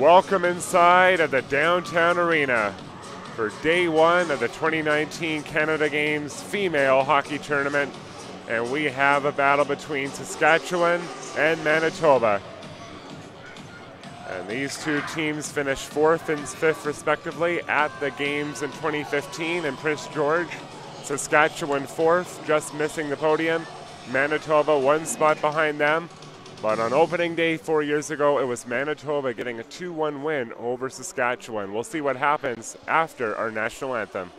Welcome inside of the downtown arena for day one of the 2019 Canada Games Female Hockey Tournament. And we have a battle between Saskatchewan and Manitoba. And these two teams finished 4th and 5th respectively at the games in 2015 in Prince George. Saskatchewan 4th, just missing the podium. Manitoba 1 spot behind them. But on opening day 4 years ago, it was Manitoba getting a 2-1 win over Saskatchewan. We'll see what happens after our national anthem.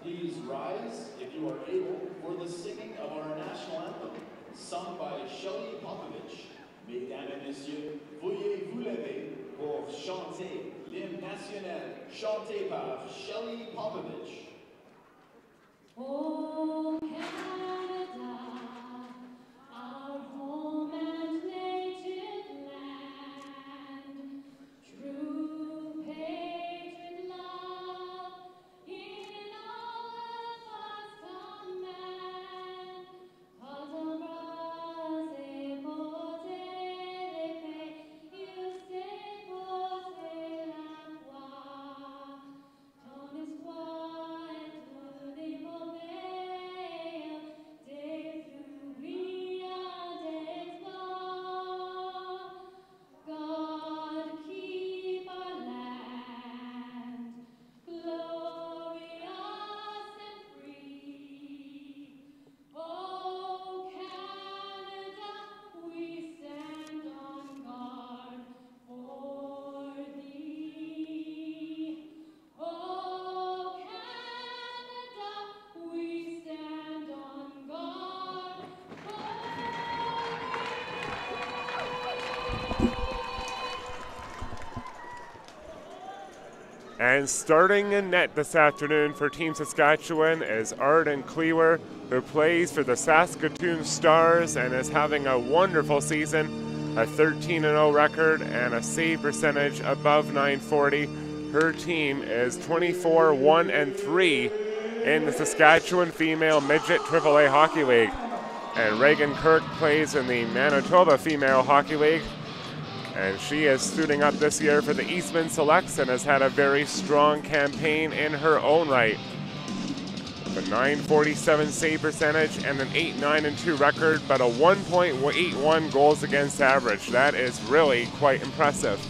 Please rise if you are able for the singing of our national anthem, sung by Shelley Popovich. Mesdames et messieurs, veuillez vous lever pour chanter l'hymne national chanté par Shelley Popovich. Oh, Canada, our home and native land, true patriot love in all of us command. Quand embrasser, porter l'épée, il sait porter la croix. Ton espoir est tout dévoré des plus brillants exploits. God keep our land glorious and free. Oh, Canada, we stand on guard for thee. Oh, Canada, we stand on guard for And starting in net this afternoon for Team Saskatchewan is Arden Cleaver, who plays for the Saskatoon Stars and is having a wonderful season, a 13-0 record and a save percentage above .940. Her team is 24-1-3 in the Saskatchewan Female Midget AAA Hockey League. And Reagan Kirk plays in the Manitoba Female Hockey League. And she is suiting up this year for the Eastman Selects and has had a very strong campaign in her own right. A .947 save percentage and an 8-9-2 record, but a 1.81 goals against average. That is really quite impressive.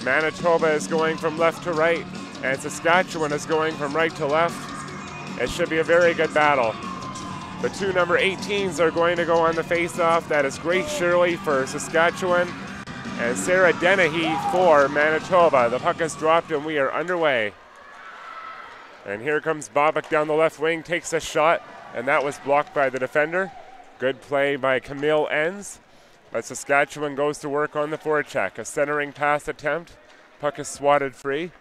Manitoba is going from left to right, and Saskatchewan is going from right to left. It should be a very good battle. The two number 18s are going to go on the face-off. That is Grace Shirley for Saskatchewan and Sarah Dennehy for Manitoba. The puck has dropped and we are underway. And here comes Bobak down the left wing, takes a shot, and that was blocked by the defender. Good play by Camille Enns, but Saskatchewan goes to work on the forecheck. A centering pass attempt. Puck is swatted free.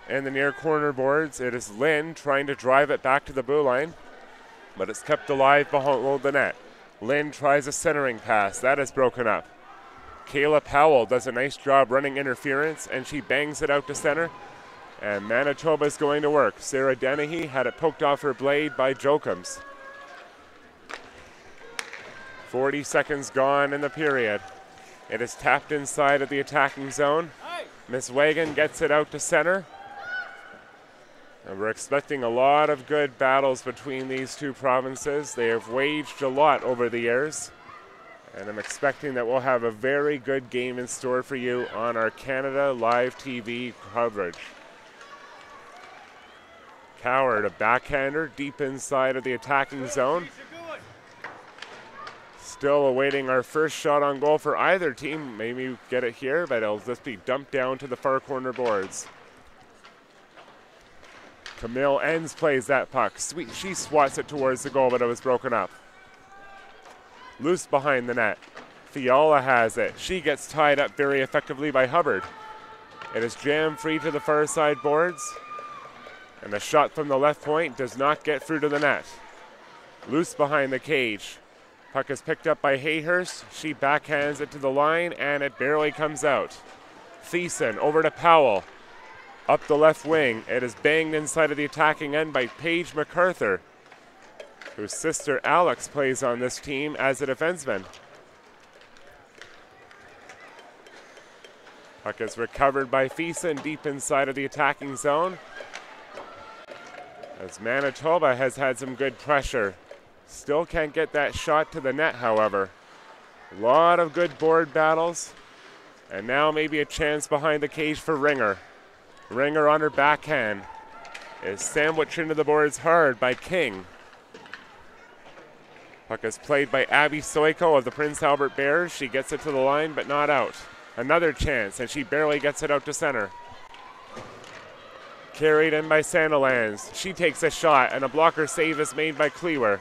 In the near corner boards, it is Lynn trying to drive it back to the blue line, but it's kept alive behind the net. Lynn tries a centering pass. That is broken up. Kayla Powell does a nice job running interference, and she bangs it out to center. And Manitoba is going to work. Sarah Dennehy had it poked off her blade by Jokums. 40 seconds gone in the period. It is tapped inside of the attacking zone. Miss Wagon gets it out to center. And we're expecting a lot of good battles between these two provinces. They have waged a lot over the years. And I'm expecting that we'll have a very good game in store for you on our Canada Live TV coverage. Coward, a backhander, deep inside of the attacking zone. Still awaiting our first shot on goal for either team. Maybe get it here, but it'll just be dumped down to the far corner boards. Camille Enns plays that puck. She swats it towards the goal, but it was broken up. Loose behind the net. Fiala has it. She gets tied up very effectively by Hubbard. It is jammed free to the far side boards. And the shot from the left point does not get through to the net. Loose behind the cage. Puck is picked up by Hayhurst. She backhands it to the line, and it barely comes out. Thiessen over to Powell. Up the left wing. It is banged inside of the attacking end by Paige MacArthur, whose sister Alex plays on this team as a defenseman. Puck is recovered by Thiessen deep inside of the attacking zone, as Manitoba has had some good pressure. Still can't get that shot to the net, however. A lot of good board battles, and now maybe a chance behind the cage for Ringer. Ringer on her backhand is sandwiched into the boards hard by King. Puck is played by Abby Soiko of the Prince Albert Bears. She gets it to the line, but not out. Another chance, and she barely gets it out to center. Carried in by Sandilands. She takes a shot, and a blocker save is made by Cleaver.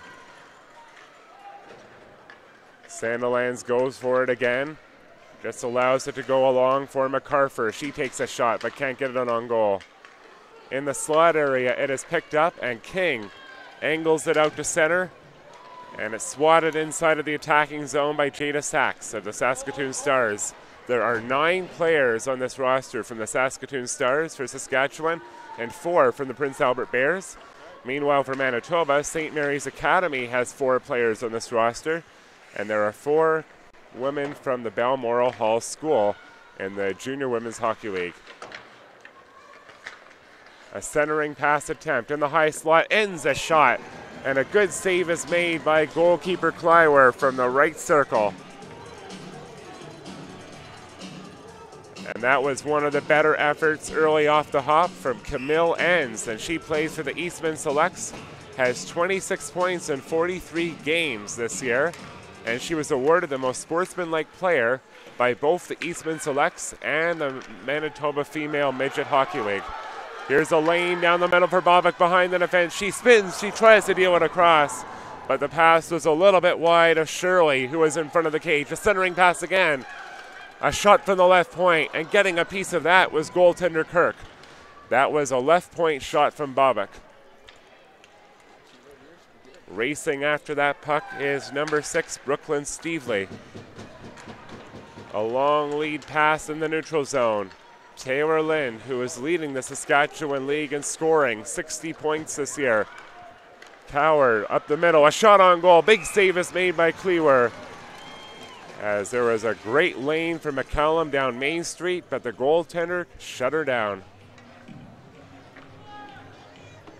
Sandilands goes for it again. Just allows it to go along for MacArthur. She takes a shot, but can't get it on goal. In the slot area, it is picked up, and King angles it out to center, and it's swatted inside of the attacking zone by Jada Sachs of the Saskatoon Stars. There are 9 players on this roster from the Saskatoon Stars for Saskatchewan and 4 from the Prince Albert Bears. Meanwhile, for Manitoba, St. Mary's Academy has 4 players on this roster, and there are 4 women from the Balmoral Hall School in the Junior Women's Hockey League. A centering pass attempt in the high slot ends a shot, and a good save is made by goalkeeper Kleiwer from the right circle. And that was one of the better efforts early off the hop from Camille Enns, and she plays for the Eastman Selects, has 26 points in 43 games this year, and she was awarded the most sportsmanlike player by both the Eastman Selects and the Manitoba Female Midget Hockey League. Here's a lane down the middle for Bobak behind the defense. She spins, she tries to deal it across, but the pass was a little bit wide of Shirley, who was in front of the cage. A centering pass again. A shot from the left point, and getting a piece of that was goaltender Kirk. That was a left point shot from Bobak. Racing after that puck is number 6, Brooklyn Stevely. A long lead pass in the neutral zone. Taylor Lynn, who is leading the Saskatchewan League in scoring, 60 points this year. Coward up the middle, a shot on goal. Big save is made by Cleaver, as there was a great lane for McCallum down Main Street, but the goaltender shut her down.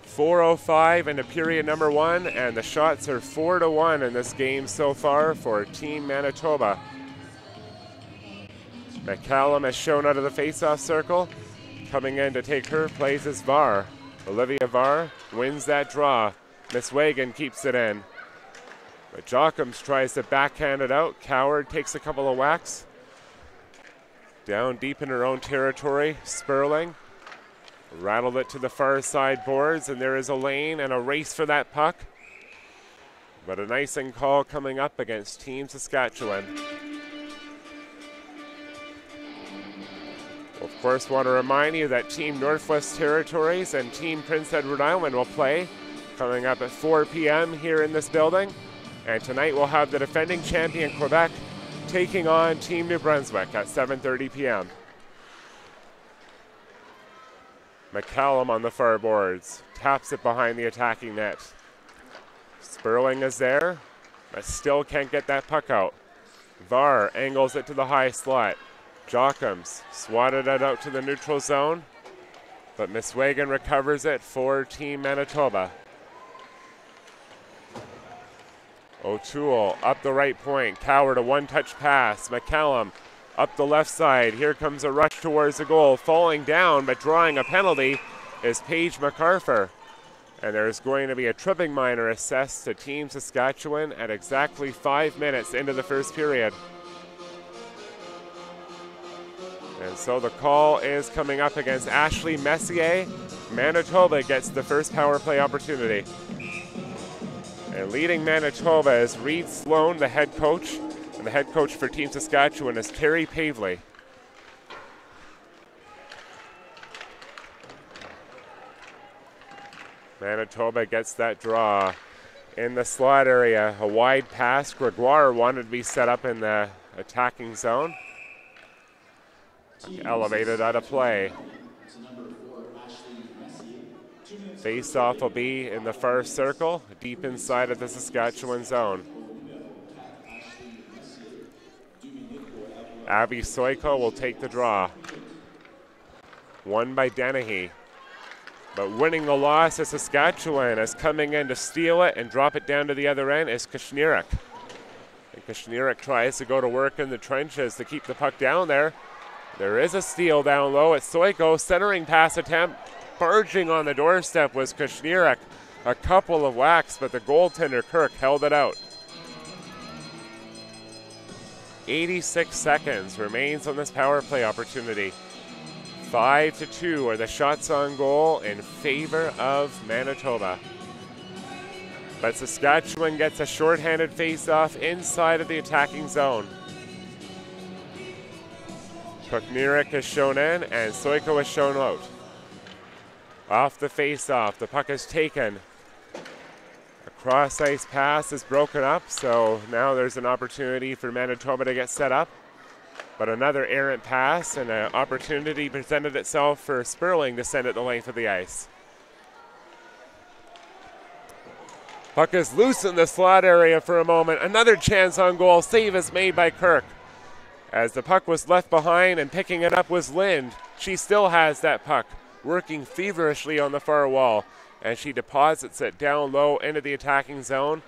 4:05 into period number 1, and the shots are 4-1 in this game so far for Team Manitoba. McCallum has shown out of the face-off circle. Coming in to take her place is Varr. Olivia Varr wins that draw. Miss Wagon keeps it in. But Jockums tries to backhand it out. Coward takes a couple of whacks. Down deep in her own territory, Sperling rattled it to the far side boards, and there is a lane and a race for that puck. But an icing call coming up against Team Saskatchewan. Of course, want to remind you that Team Northwest Territories and Team Prince Edward Island will play coming up at 4 p.m. here in this building. And tonight we'll have the defending champion Quebec taking on Team New Brunswick at 7:30 p.m. McCallum on the far boards, taps it behind the attacking net. Sperling is there, but still can't get that puck out. Varr angles it to the high slot. Jockums swatted it out to the neutral zone, but Miss Wagon recovers it for Team Manitoba. O'Toole up the right point. Coward, a one-touch pass. McCallum up the left side. Here comes a rush towards the goal. Falling down but drawing a penalty is Paige MacArthur. And there's going to be a tripping minor assessed to Team Saskatchewan at exactly 5 minutes into the first period. And so the call is coming up against Ashley Messier. Manitoba gets the first power play opportunity. And leading Manitoba is Reed Sloan, the head coach. And the head coach for Team Saskatchewan is Terry Pavley. Manitoba gets that draw in the slot area. A wide pass. Gregoire wanted to be set up in the attacking zone. Elevated out of play. Face-off will be in the far circle, deep inside of the Saskatchewan zone. Abby Soiko will take the draw. Won by Dennehy. But winning the loss is Saskatchewan, as coming in to steal it and drop it down to the other end is Kashnirik. And Kashnirik tries to go to work in the trenches to keep the puck down there. There is a steal down low. It's Soiko, centering pass attempt. Barging on the doorstep was Kashnirik. A couple of whacks, but the goaltender Kirk held it out. 86 seconds remains on this power play opportunity. 5-2 are the shots on goal in favor of Manitoba. But Saskatchewan gets a shorthanded face-off inside of the attacking zone. Kuknirik is shown in and Soiko is shown out. Off the face-off, the puck is taken. A cross-ice pass is broken up, so now there's an opportunity for Manitoba to get set up. But another errant pass and an opportunity presented itself for Sperling to send it the length of the ice. Puck is loose in the slot area for a moment. Another chance on goal. Save is made by Kirk. As the puck was left behind and picking it up was Lind. She still has that puck, working feverishly on the far wall, and she deposits it down low into the attacking zone,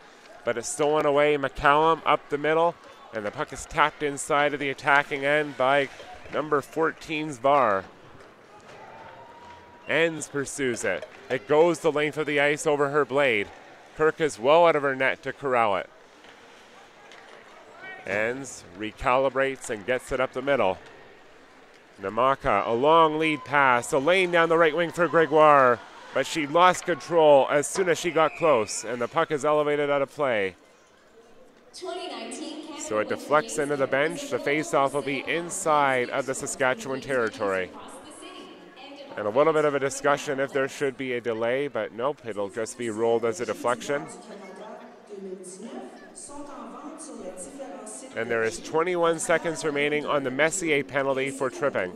but it's stolen away. McCallum up the middle, and the puck is tapped inside of the attacking end by number 14's Var. Enns pursues it. It goes the length of the ice over her blade. Kirk is well out of her net to corral it. Enns recalibrates and gets it up the middle. Namaka, a long lead pass, a lane down the right wing for Gregoire, but she lost control as soon as she got close, and the puck is elevated out of play. So it deflects into the bench. The face-off will be inside of the Saskatchewan territory. And a little bit of a discussion if there should be a delay, but nope, it'll just be rolled as a deflection. And there is 21 seconds remaining on the Messier penalty for tripping.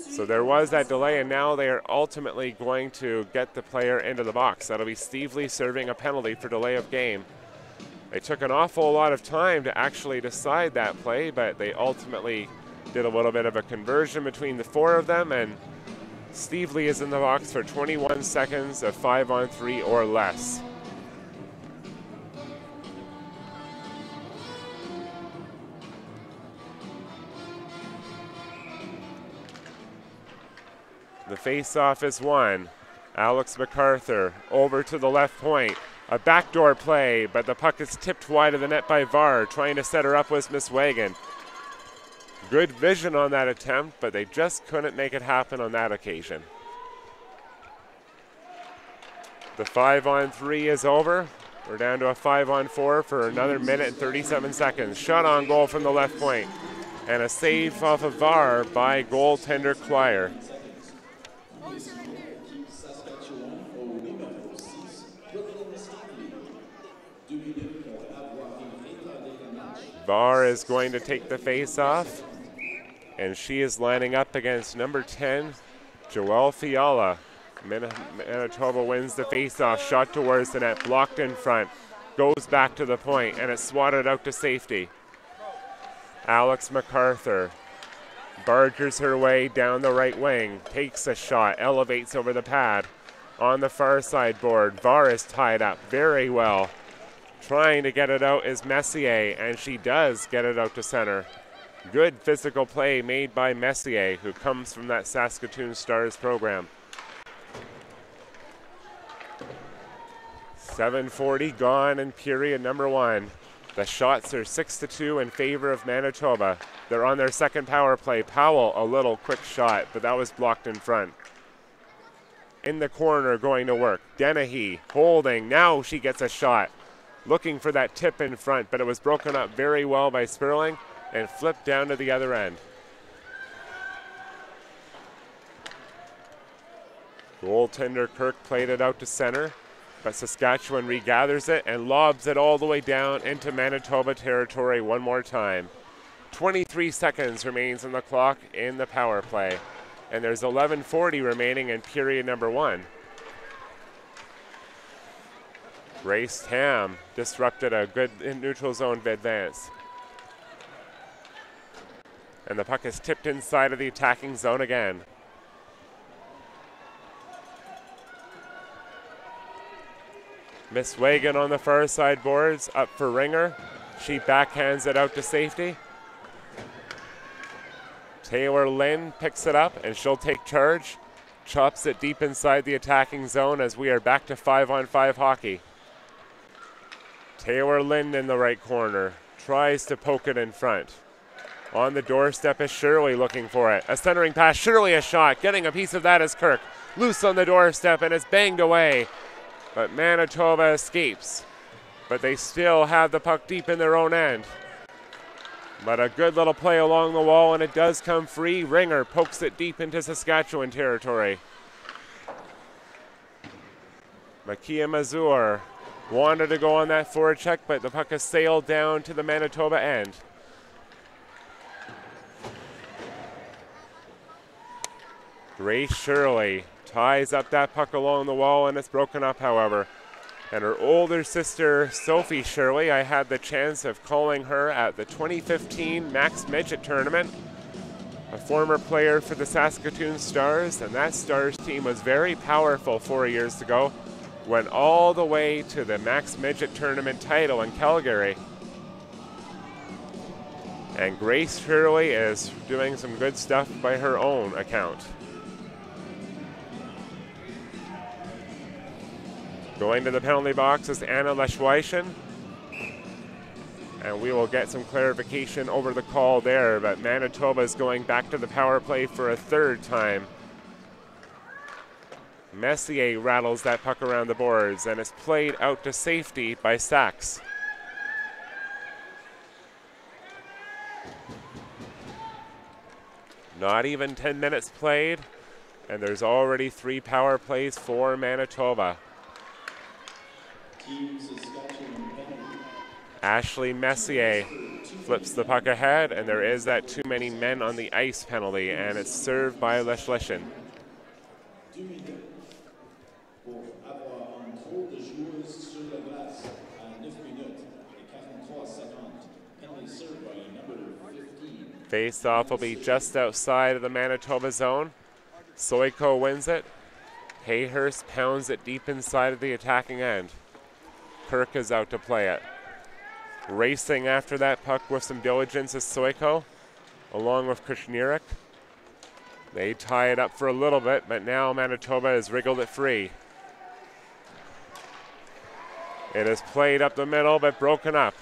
So there was that delay, and now they are ultimately going to get the player into the box. That'll be Steve Lee serving a penalty for delay of game. They took an awful lot of time to actually decide that play, but they ultimately did a little bit of a conversion between the four of them, and Steve Lee is in the box for 21 seconds of 5-on-3 or less. The face-off is won. Alex MacArthur over to the left point. A backdoor play, but the puck is tipped wide of the net by Var. Trying to set her up was Miss Wagon. Good vision on that attempt, but they just couldn't make it happen on that occasion. The 5-on-3 is over. We're down to a 5-on-4 for another minute and 37 seconds. Shot on goal from the left point. And a save off of Var by goaltender Klyer. Var is going to take the face-off, and she is lining up against number 10, Joelle Fiala. Manitoba wins the face-off, shot towards the net, blocked in front, goes back to the point, and it's swatted out to safety. Alex MacArthur barges her way down the right wing, takes a shot, elevates over the pad. On the far side board, Var is tied up very well. Trying to get it out is Messier, and she does get it out to center. Good physical play made by Messier, who comes from that Saskatoon Stars program. 7:40 gone in period number one. The shots are 6-2 in favor of Manitoba. They're on their second power play. Powell, a little quick shot, but that was blocked in front. In the corner, going to work. Dennehy holding. Now she gets a shot. Looking for that tip in front, but it was broken up very well by Sperling and flipped down to the other end. Goaltender Kirk played it out to center. but Saskatchewan regathers it and lobs it all the way down into Manitoba territory one more time. 23 seconds remains on the clock in the power play, and there's 11:40 remaining in period number 1. Grace Tam disrupted a good neutral zone advance. And the puck is tipped inside of the attacking zone again. Miss Wagan on the far side boards, up for Ringer. She backhands it out to safety. Taylor Lynn picks it up and she'll take charge. Chops it deep inside the attacking zone as we are back to 5-on-5 hockey. Taylor Lynn in the right corner, tries to poke it in front. On the doorstep is Shirley looking for it. A centering pass, Shirley a shot, getting a piece of that is Kirk. Loose on the doorstep and it's banged away. But Manitoba escapes. But they still have the puck deep in their own end. But a good little play along the wall and it does come free. Ringer pokes it deep into Saskatchewan territory. Makia Mazur wanted to go on that forecheck, but the puck has sailed down to the Manitoba end. Grace Shirley ties up that puck along the wall and it's broken up, however. And her older sister, Sophie Shirley, I had the chance of calling her at the 2015 Max Midget Tournament. A former player for the Saskatoon Stars, and that Stars team was very powerful 4 years ago. Went all the way to the Max Midget Tournament title in Calgary. And Grace Shirley is doing some good stuff by her own account. Going to the penalty box is Anna Leschweischen. And we will get some clarification over the call there, but Manitoba is going back to the power play for a third time. Messier rattles that puck around the boards and is played out to safety by Sachs. Not even 10 minutes played, and there's already 3 power plays for Manitoba. Ashley Messier flips the puck ahead, and there is that too many men on the ice penalty, and it's served by Leschweischen. Face-off will be just outside of the Manitoba zone. Soiko wins it. Hayhurst pounds it deep inside of the attacking end. Kirk is out to play it. Racing after that puck with some diligence is Soiko, along with Kushnierik. They tie it up for a little bit, but now Manitoba has wriggled it free. It is played up the middle, but broken up.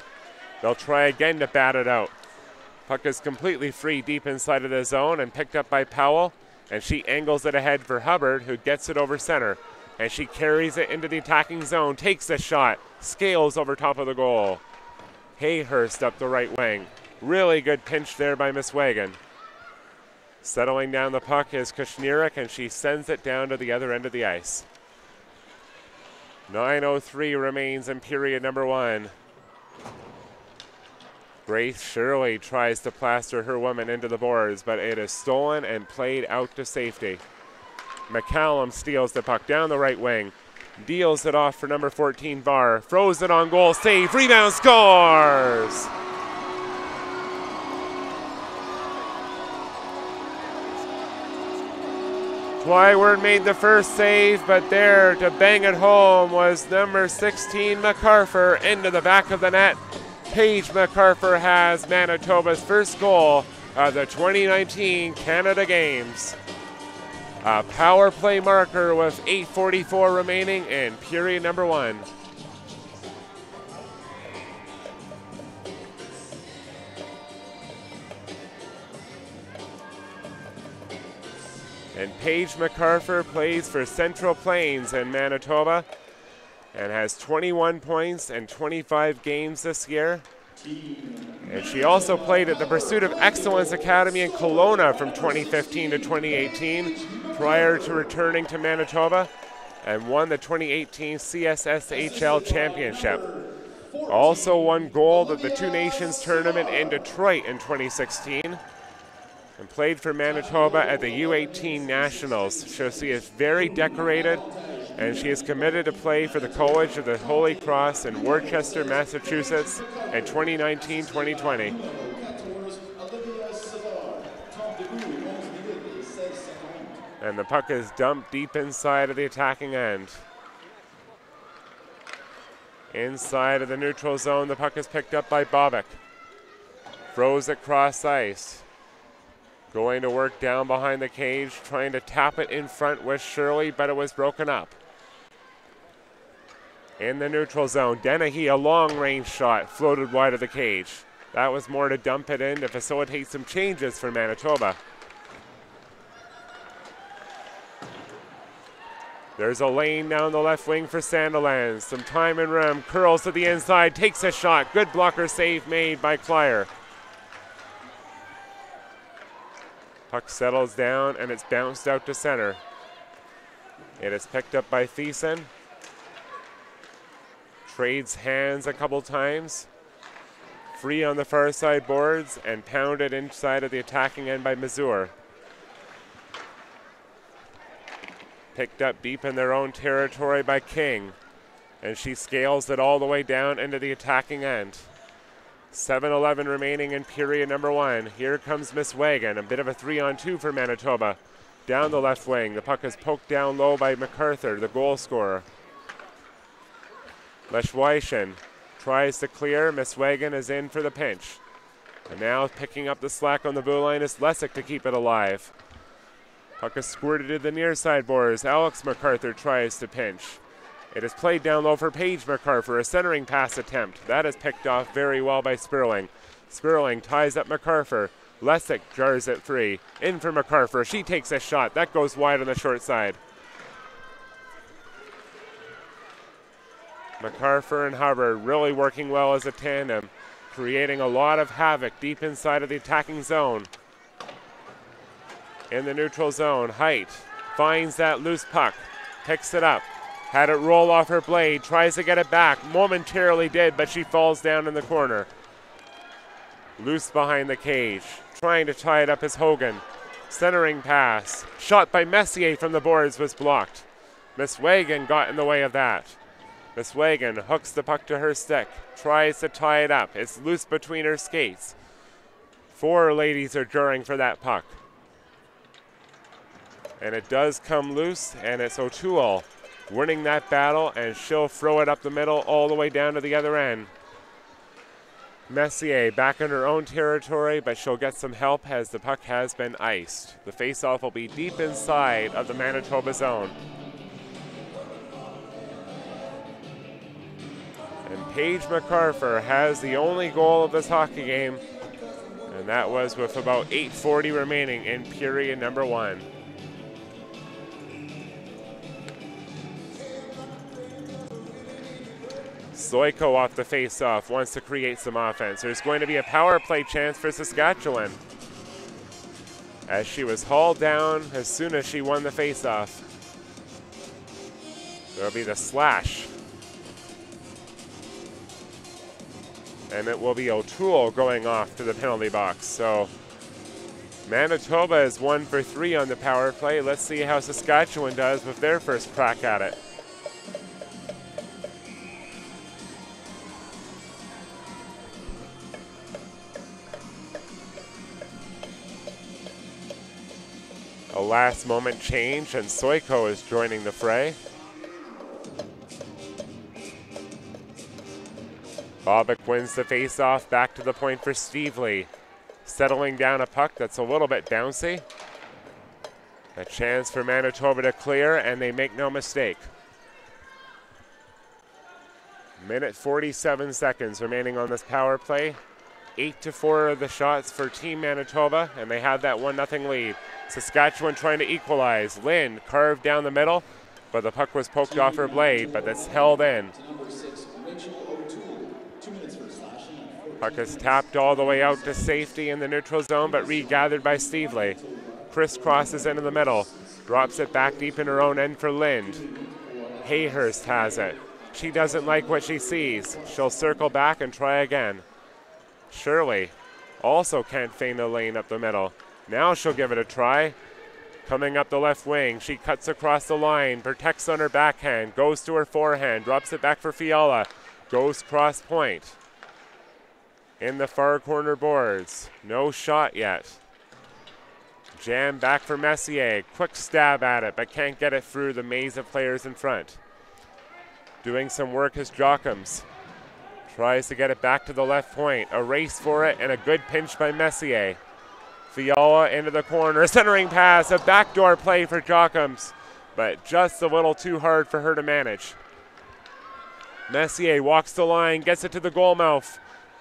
They'll try again to bat it out. Puck is completely free deep inside of the zone and picked up by Powell, and she angles it ahead for Hubbard, who gets it over center. And she carries it into the attacking zone, takes a shot, scales over top of the goal. Hayhurst up the right wing. Really good pinch there by Miss Wagan. Settling down the puck is Kushnierik, and she sends it down to the other end of the ice. 9:03 remains in period number 1. Grace Shirley tries to plaster her woman into the boards, but it is stolen and played out to safety. McCallum steals the puck down the right wing, deals it off for number 14 Varr, throws it on goal, save, rebound, scores! Twyward made the first save, but there to bang it home was number 16 MacArthur into the back of the net. Paige MacArthur has Manitoba's first goal of the 2019 Canada Games. A power play marker with 8:44 remaining in period number 1. And Paige MacArthur plays for Central Plains in Manitoba and has 21 points and 25 games this year. And she also played at the Pursuit of Excellence Academy in Kelowna from 2015 to 2018 prior to returning to Manitoba. and won the 2018 CSSHL Championship. Also won gold at the Two Nations Tournament in Detroit in 2016 and played for Manitoba at the U18 Nationals. So she is very decorated, and she is committed to play for the College of the Holy Cross in Worcester, Massachusetts in 2019-2020. And the puck is dumped deep inside of the attacking end. Inside of the neutral zone, the puck is picked up by Bobick. Throws it cross ice. Going to work down behind the cage, trying to tap it in front with Shirley, but it was broken up. In the neutral zone, Dennehy, a long-range shot, floated wide of the cage. That was more to dump it in to facilitate some changes for Manitoba. There's a lane down the left wing for Sandilands. Some time and room, curls to the inside, takes a shot. Good blocker save made by Klyer. Puck settles down and it's bounced out to center. It is picked up by Thiessen. Trades hands a couple times. Free on the far side boards and pounded inside of the attacking end by Mazur. Picked up deep in their own territory by King. And she scales it all the way down into the attacking end. 7:11 remaining in period number 1. Here comes Miss Wagon, a bit of a 3-on-2 for Manitoba. Down the left wing, the puck is poked down low by MacArthur, the goal scorer. Leschweischen tries to clear. Miss Wagon is in for the pinch. And now picking up the slack on the blue line is Lessick to keep it alive. Puck is squirted to the near side boards. Alex MacArthur tries to pinch. It is played down low for Paige MacArthur, a centering pass attempt. That is picked off very well by Sperling. Sperling ties up MacArthur. Lessick jars it free. In for MacArthur. She takes a shot. That goes wide on the short side. MacArthur and Hubbard really working well as a tandem, creating a lot of havoc deep inside of the attacking zone. In the neutral zone, Height finds that loose puck, picks it up, had it roll off her blade, tries to get it back, momentarily did, but she falls down in the corner. Loose behind the cage, trying to tie it up as Hogan. Centering pass, shot by Messier from the boards was blocked. Miss Wagon got in the way of that. Miss Wagon hooks the puck to her stick, tries to tie it up. It's loose between her skates. 4 ladies are jarring for that puck. And it does come loose, and it's O'Toole winning that battle, and she'll throw it up the middle all the way down to the other end. Messier back in her own territory, but she'll get some help as the puck has been iced. The faceoff will be deep inside of the Manitoba zone. And Paige MacArthur has the only goal of this hockey game, and that was with about 8:40 remaining in period number 1. Stoiko off the face-off, wants to create some offense. There's going to be a power play chance for Saskatchewan, as she was hauled down as soon as she won the face-off. There'll be the slash. And it will be O'Toole going off to the penalty box. So Manitoba is 1 for 3 on the power play. Let's see how Saskatchewan does with their first crack at it. A last moment change, and Stoiko is joining the fray. Bobick wins the face-off, back to the point for Stevely. Settling down a puck that's a little bit bouncy. A chance for Manitoba to clear, and they make no mistake. Minute 47 seconds remaining on this power play. 8-4 of the shots for Team Manitoba, and they have that 1-0 lead. Saskatchewan trying to equalize. Lynn carved down the middle, but the puck was poked off her blade, but that's held in. Puck is tapped all the way out to safety in the neutral zone, but regathered by Stevely. Chris crosses into the middle, drops it back deep in her own end for Lind. Hayhurst has it. She doesn't like what she sees. She'll circle back and try again. Shirley also can't feign a lane up the middle. Now she'll give it a try. Coming up the left wing, she cuts across the line, protects on her backhand, goes to her forehand, drops it back for Fiala, goes cross point. In the far corner boards, no shot yet. Jam back for Messier, quick stab at it, but can't get it through the maze of players in front. Doing some work is Jochums. Tries to get it back to the left point, a race for it, and a good pinch by Messier. Fiala into the corner, centering pass, a backdoor play for Jochums, but just a little too hard for her to manage. Messier walks the line, gets it to the goal mouth.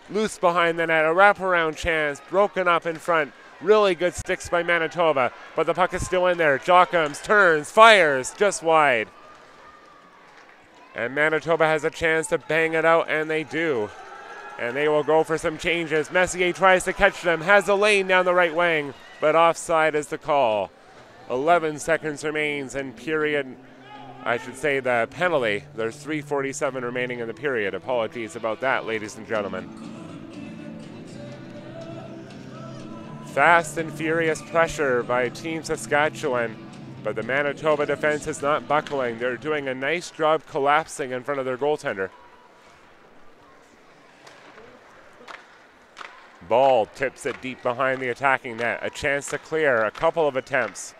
Loose behind the net, a wraparound chance, broken up in front. Really good sticks by Manitoba, but the puck is still in there. Jochums turns, fires, just wide. And Manitoba has a chance to bang it out, and they do. And they will go for some changes. Messier tries to catch them, has a lane down the right wing, but offside is the call. 11 seconds remains in period, I should say the penalty. There's 3:47 remaining in the period. Apologies about that, ladies and gentlemen. Fast and furious pressure by Team Saskatchewan, but the Manitoba defense is not buckling. They're doing a nice job collapsing in front of their goaltender. Ball tips it deep behind the attacking net. A chance to clear, a couple of attempts.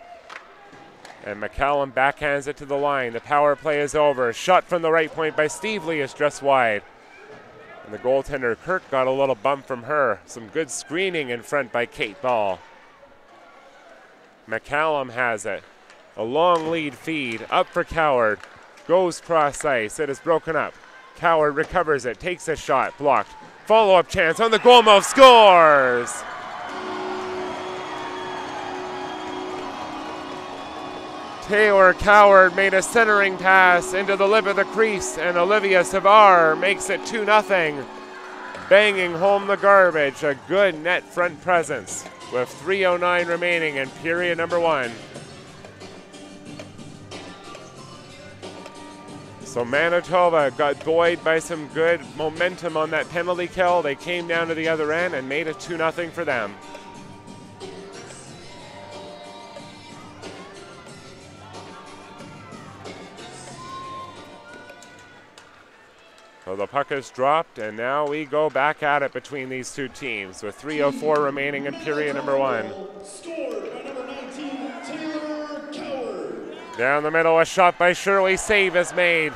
And McCallum backhands it to the line. The power play is over. Shot from the right point by Steve Lee is just wide. And the goaltender, Kirk, got a little bump from her. Some good screening in front by Kate Ball. McCallum has it. A long lead feed, up for Coward. Goes cross ice, it is broken up. Coward recovers it, takes a shot, blocked. Follow-up chance on the goal mouth, scores! Taylor Coward made a centering pass into the lip of the crease, and Olivia Savard makes it 2-0. Banging home the garbage, a good net front presence with 3:09 remaining in period number 1. So Manitoba got buoyed by some good momentum on that penalty kill. They came down to the other end and made it 2-0 for them. So the puck is dropped, and now we go back at it between these two teams with 3:04 remaining in period number 1. Scored by number 19, Taylor Coward. Down the middle, a shot by Shirley, save is made.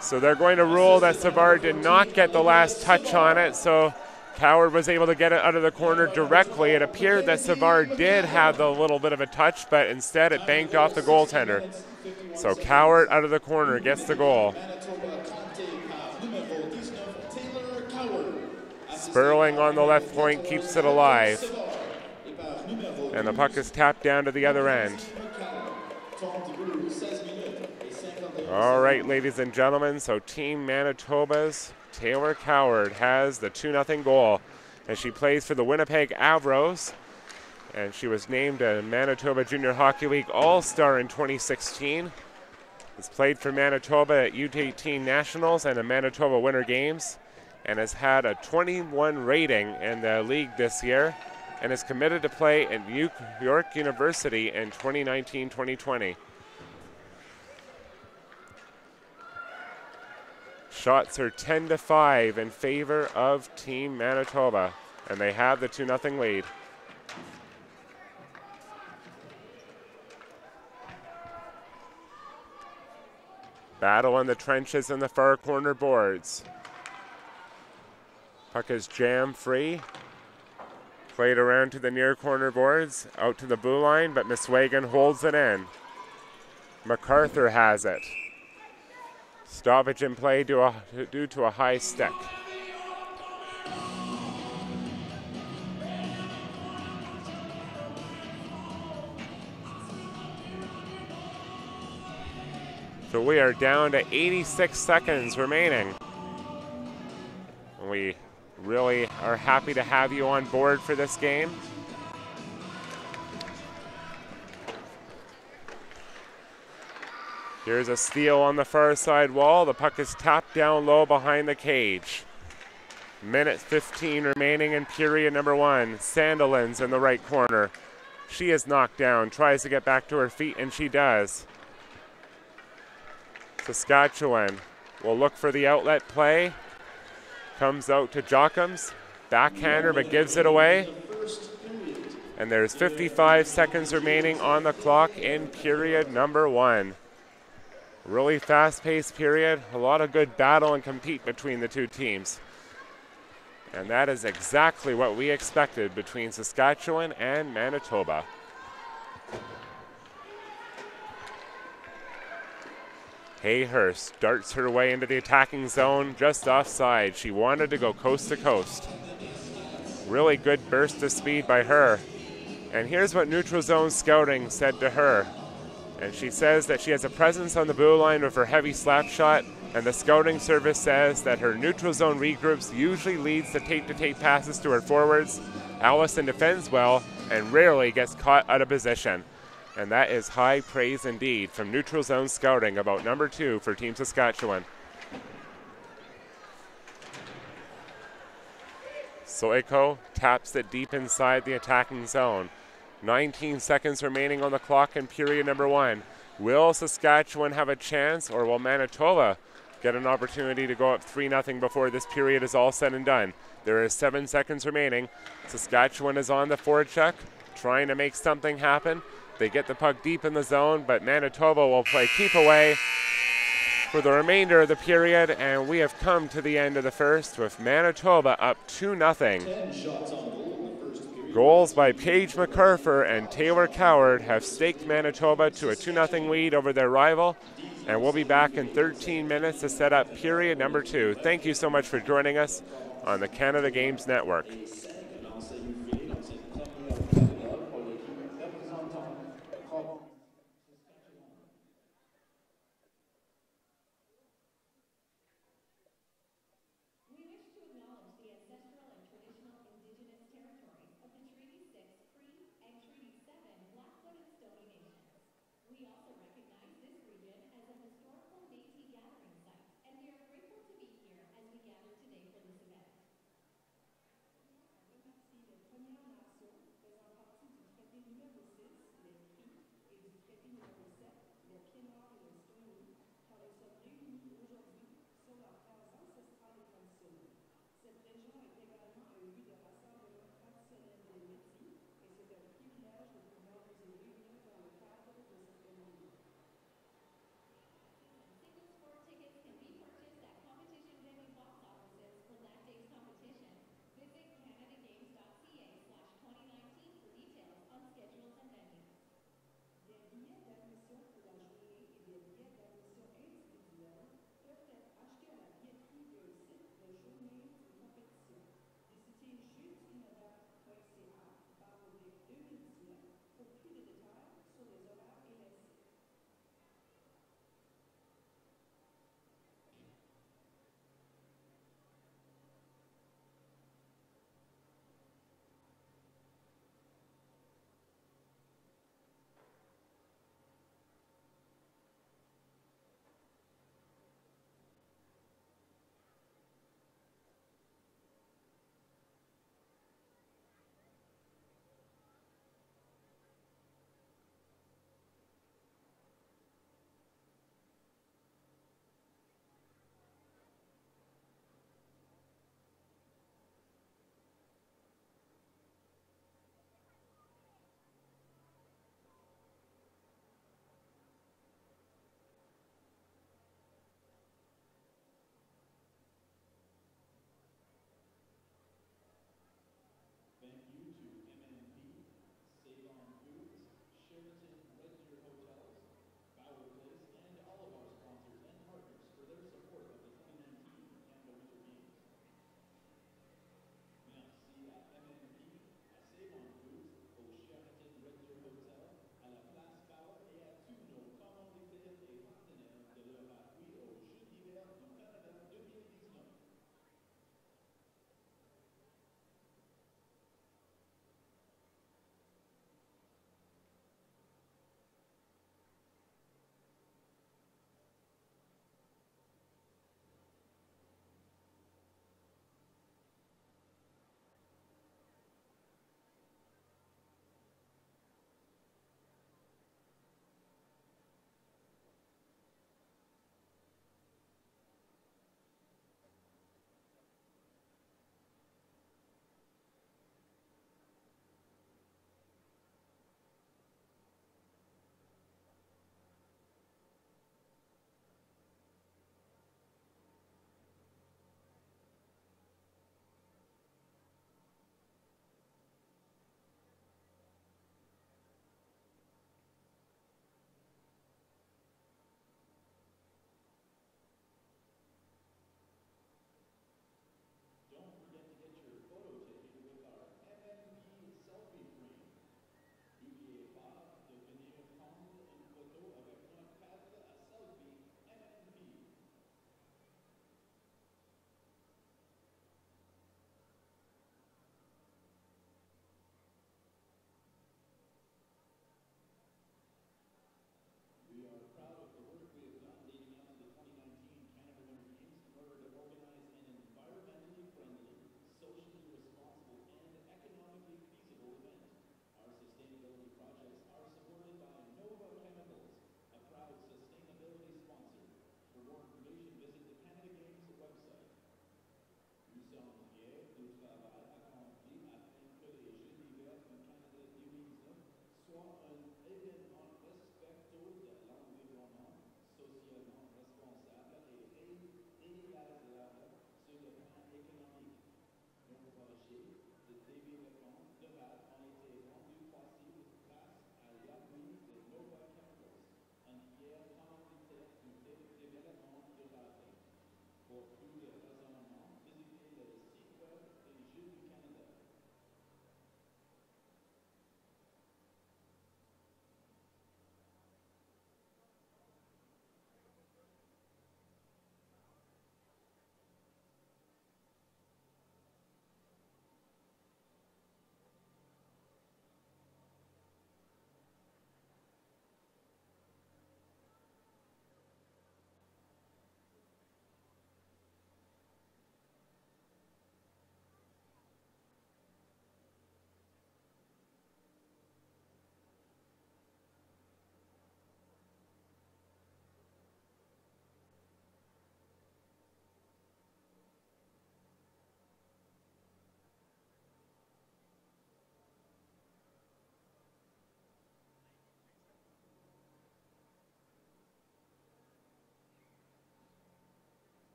So they're going to rule that Savard did not get the last touch on it, so Coward was able to get it out of the corner directly. It appeared that Savard did have the little bit of a touch, but instead it banked off the goaltender. So Coward out of the corner gets the goal. Sperling on the left point keeps it alive. And the puck is tapped down to the other end. All right, ladies and gentlemen, so Team Manitoba's Taylor Coward has the 2-0 goal. And she plays for the Winnipeg Avros. And she was named a Manitoba Junior Hockey League All-Star in 2016. Has played for Manitoba at U18 Nationals and the Manitoba Winter Games. And has had a 21 rating in the league this year. And is committed to play at York University in 2019-2020. Shots are 10-5 in favor of Team Manitoba, and they have the 2-0 lead. Battle in the trenches in the far corner boards. Puck is jam free. Played around to the near corner boards, out to the blue line, but Miswagen holds it in. MacArthur has it. Stoppage in play due to a high stick. So we are down to 86 seconds remaining. We really are happy to have you on board for this game. Here's a steal on the far side wall. The puck is tapped down low behind the cage. Minute 15 remaining in period number 1. Sandilands in the right corner. She is knocked down, tries to get back to her feet, and she does. Saskatchewan will look for the outlet play. Comes out to Jockums. Backhander, but gives it away. And there's 55 seconds remaining on the clock in period number 1. Really fast-paced period. A lot of good battle and compete between the two teams. And that is exactly what we expected between Saskatchewan and Manitoba. Hayhurst darts her way into the attacking zone just offside. She wanted to go coast to coast. Really good burst of speed by her. And here's what neutral zone scouting said to her. And she says that she has a presence on the blue line with her heavy slap shot, and the scouting service says that her neutral zone regroups usually leads to tape passes to her forwards. Allison defends well and rarely gets caught out of position. And that is high praise indeed from neutral zone scouting about number 2 for Team Saskatchewan. Soiko taps it deep inside the attacking zone. 19 seconds remaining on the clock in period number 1. Will Saskatchewan have a chance, or will Manitoba get an opportunity to go up 3-0 before this period is all said and done? There is 7 seconds remaining. Saskatchewan is on the forecheck, trying to make something happen. They get the puck deep in the zone, but Manitoba will play keep away for the remainder of the period, and we have come to the end of the first with Manitoba up 2-0. 10 shots on goal in the first period. Goals by Paige McCarfer and Taylor Coward have staked Manitoba to a 2-0 lead over their rival, and we'll be back in 13 minutes to set up period number 2. Thank you so much for joining us on the Canada Games Network.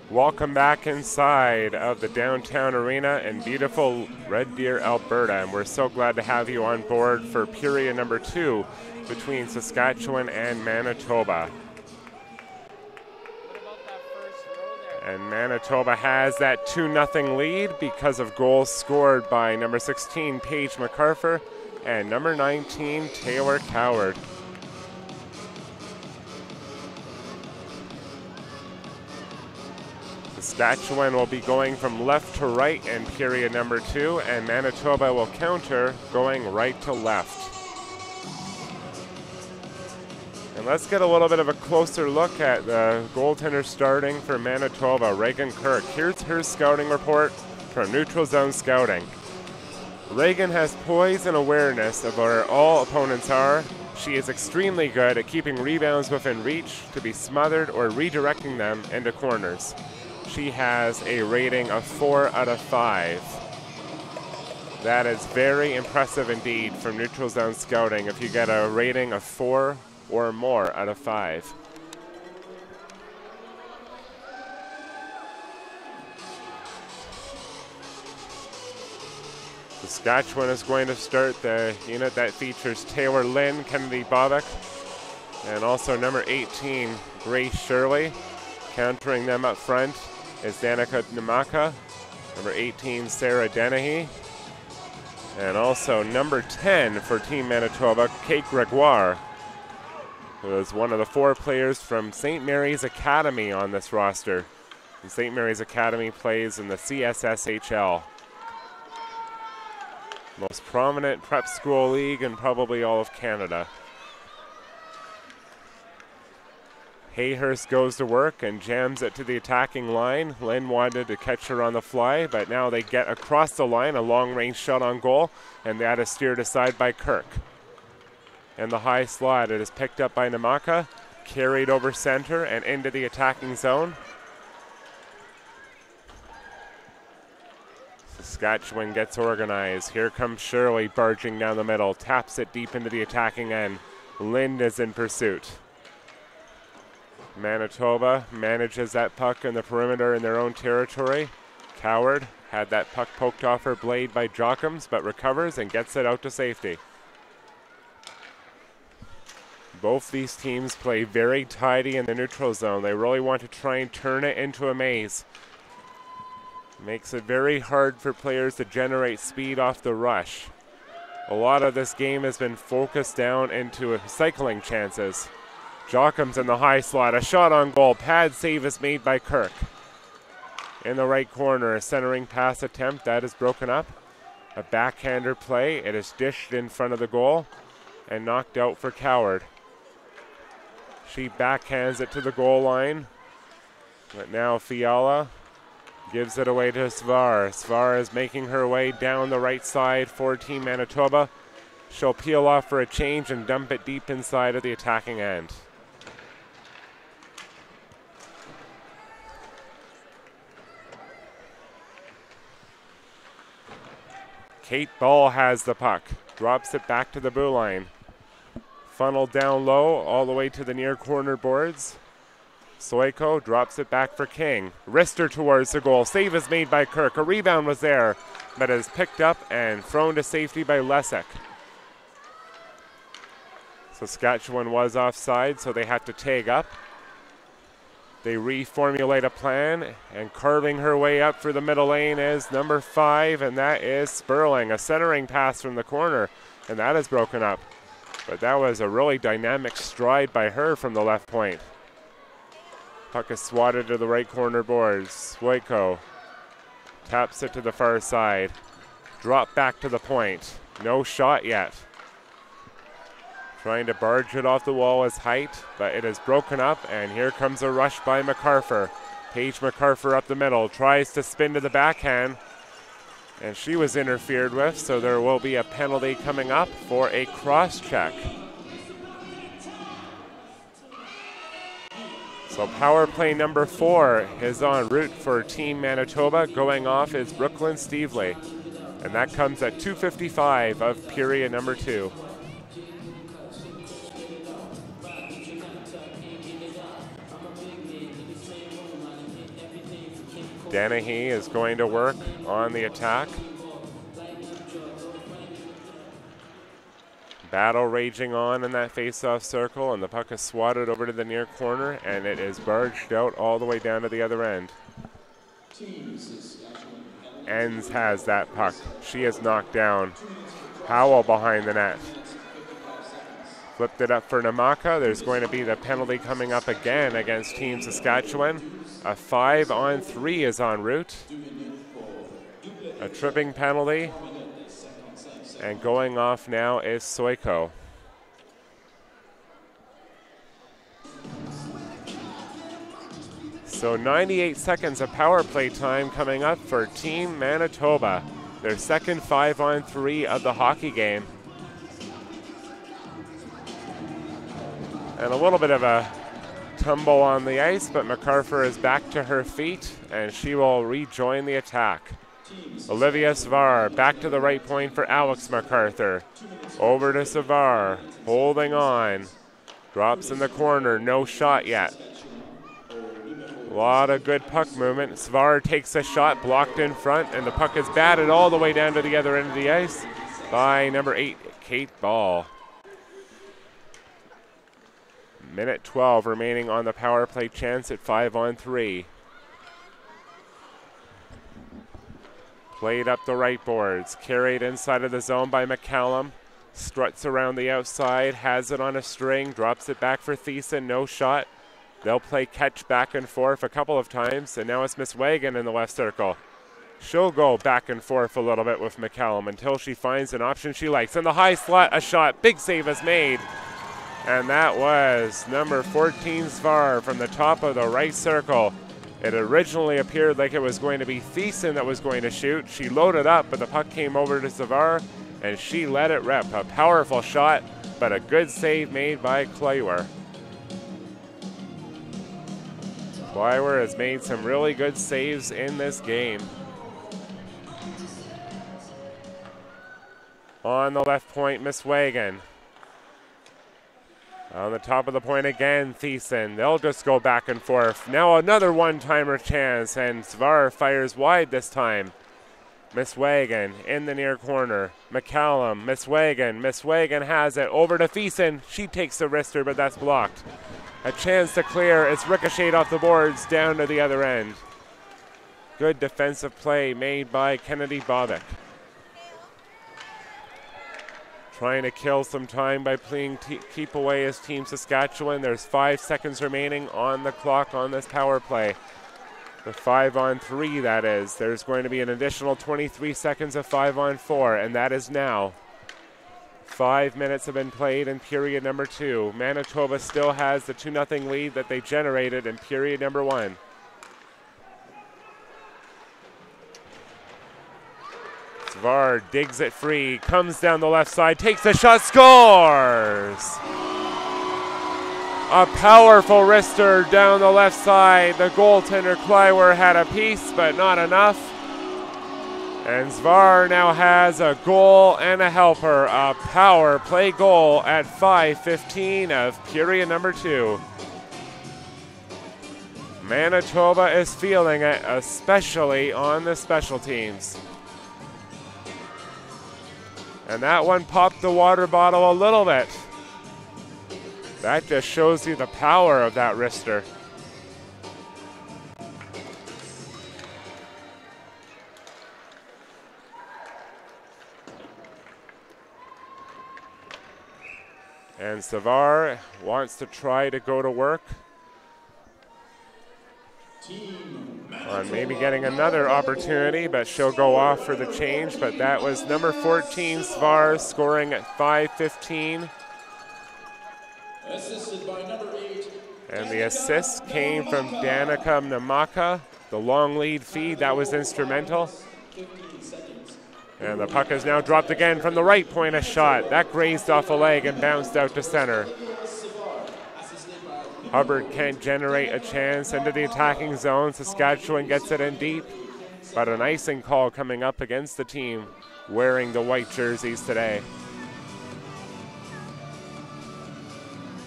Welcome back inside of the downtown arena in beautiful Red Deer, Alberta, and we're so glad to have you on board for period number 2 between Saskatchewan and Manitoba. And Manitoba has that 2-0 lead because of goals scored by number 16, Paige MacArthur, and number 19, Taylor Coward. Saskatchewan will be going from left to right in period number 2, and Manitoba will counter going right to left. And let's get a little bit of a closer look at the goaltender starting for Manitoba, Reagan Kirk. Here's her scouting report from Neutral Zone Scouting. Reagan has poise and awareness of where all opponents are. She is extremely good at keeping rebounds within reach to be smothered or redirecting them into corners. She has a rating of 4 out of 5. That is very impressive indeed from Neutral Zone Scouting if you get a rating of 4 or more out of 5. Saskatchewan is going to start the unit that features Taylor Lynn, Kennedy Bobick, and also number 18, Grace Shirley. Countering them up front is Danica Namaka, number 18, Sarah Dennehy, and also number 10 for Team Manitoba, Kate Gregoire, who is one of the 4 players from St. Mary's Academy on this roster. And St. Mary's Academy plays in the CSSHL. Most prominent prep school league in probably all of Canada. Hayhurst goes to work and jams it to the attacking line. Lynn wanted to catch her on the fly, but now they get across the line, a long-range shot on goal, and that is steered aside by Kirk. And the high slot, it is picked up by Namaka, carried over center and into the attacking zone. Saskatchewan gets organized. Here comes Shirley barging down the middle, taps it deep into the attacking end. Lynn is in pursuit. Manitoba manages that puck in the perimeter in their own territory. Coward had that puck poked off her blade by Jockums, but recovers and gets it out to safety. Both these teams play very tidy in the neutral zone. They really want to try and turn it into a maze. Makes it very hard for players to generate speed off the rush. A lot of this game has been focused down into cycling chances. Jockums in the high slot, a shot on goal. Pad save is made by Kirk. In the right corner, a centering pass attempt, that is broken up. A backhander play, it is dished in front of the goal and knocked out for Coward. She backhands it to the goal line, but now Fiala gives it away to Svar. Svar is making her way down the right side for Team Manitoba. She'll peel off for a change and dump it deep inside of the attacking end. Kate Ball has the puck, drops it back to the blue line. Funneled down low all the way to the near corner boards. Soiko drops it back for King. Wrister towards the goal. Save is made by Kirk. A rebound was there, but is picked up and thrown to safety by Lessek. Saskatchewan was offside, so they had to tag up. They reformulate a plan, and carving her way up for the middle lane is number 5, and that is Sperling. A centering pass from the corner, and that is broken up. But that was a really dynamic stride by her from the left point. Puck is swatted to the right corner boards. Swoiko taps it to the far side. Drop back to the point. No shot yet. Trying to barge it off the wall is Height, but it is broken up, and here comes a rush by MacArthur. Paige MacArthur up the middle, tries to spin to the backhand, and she was interfered with, so there will be a penalty coming up for a cross check. So power play number 4 is en route for Team Manitoba. Going off is Brooklyn Stevely, and that comes at 2:55 of period number 2. Dennehy is going to work on the attack. Battle raging on in that face-off circle, and the puck is swatted over to the near corner, and it is barged out all the way down to the other end. Enns has that puck. She is knocked down. Howell behind the net. Flipped it up for Namaka. There's going to be the penalty coming up again against Team Saskatchewan. A 5-on-3 is en route. A tripping penalty. And going off now is Soiko. So 98 seconds of power play time coming up for Team Manitoba. Their second 5-on-3 of the hockey game. And a little bit of a tumble on the ice, but MacArthur is back to her feet, and she will rejoin the attack. Olivia Savar back to the right point for Alex MacArthur. Over to Savar, holding on. Drops in the corner, no shot yet. A lot of good puck movement. Savar takes a shot, blocked in front, and the puck is batted all the way down to the other end of the ice by number 8, Kate Ball. Minute 12 remaining on the power play chance at 5-on-3. Played up the right boards, carried inside of the zone by McCallum. Struts around the outside, has it on a string, drops it back for Thiessen, no shot. They'll play catch back and forth a couple of times, and now it's Miss Wagon in the left circle. She'll go back and forth a little bit with McCallum until she finds an option she likes. In the high slot, a shot, big save is made. And that was number 14, Svar, from the top of the right circle. It originally appeared like it was going to be Thiessen that was going to shoot. She loaded up, but the puck came over to Savar, and she let it rip. A powerful shot, but a good save made by Kleiwer. Kleiwer has made some really good saves in this game. On the left point, Miss Wagon. On the top of the point again, Thiessen. They'll just go back and forth. Now another one-timer chance, and Svar fires wide this time. Miss Wagon in the near corner. McCallum, Miss Wagon. Miss Wagon has it over to Thiessen. She takes the wrister, but that's blocked. A chance to clear. It's ricocheted off the boards down to the other end. Good defensive play made by Kennedy Bobick. Trying to kill some time by playing keep away as Team Saskatchewan. There's 5 seconds remaining on the clock on this power play. The 5-on-3, that is. There's going to be an additional 23 seconds of 5-on-4, and that is now. 5 minutes have been played in period number 2. Manitoba still has the 2-0 lead that they generated in period number 1. Svar digs it free, comes down the left side, takes a shot, scores! A powerful wrister down the left side. The goaltender Kleiwer had a piece, but not enough. And Svar now has a goal and a helper. A power play goal at 5:15 of period number 2. Manitoba is feeling it, especially on the special teams. And that one popped the water bottle a little bit. That just shows you the power of that wrister. And Savar wants to try to go to work on maybe getting another opportunity, but she'll go off for the change. But that was number 14, Svar, scoring at 5:15. Assisted by number 8. And the assist came from Danica Namaka. The long lead feed, that was instrumental. And the puck is now dropped again from the right point, a shot. That grazed off a leg and bounced out to center. Hubbard can't generate a chance into the attacking zone. Saskatchewan gets it in deep, but an icing call coming up against the team wearing the white jerseys today.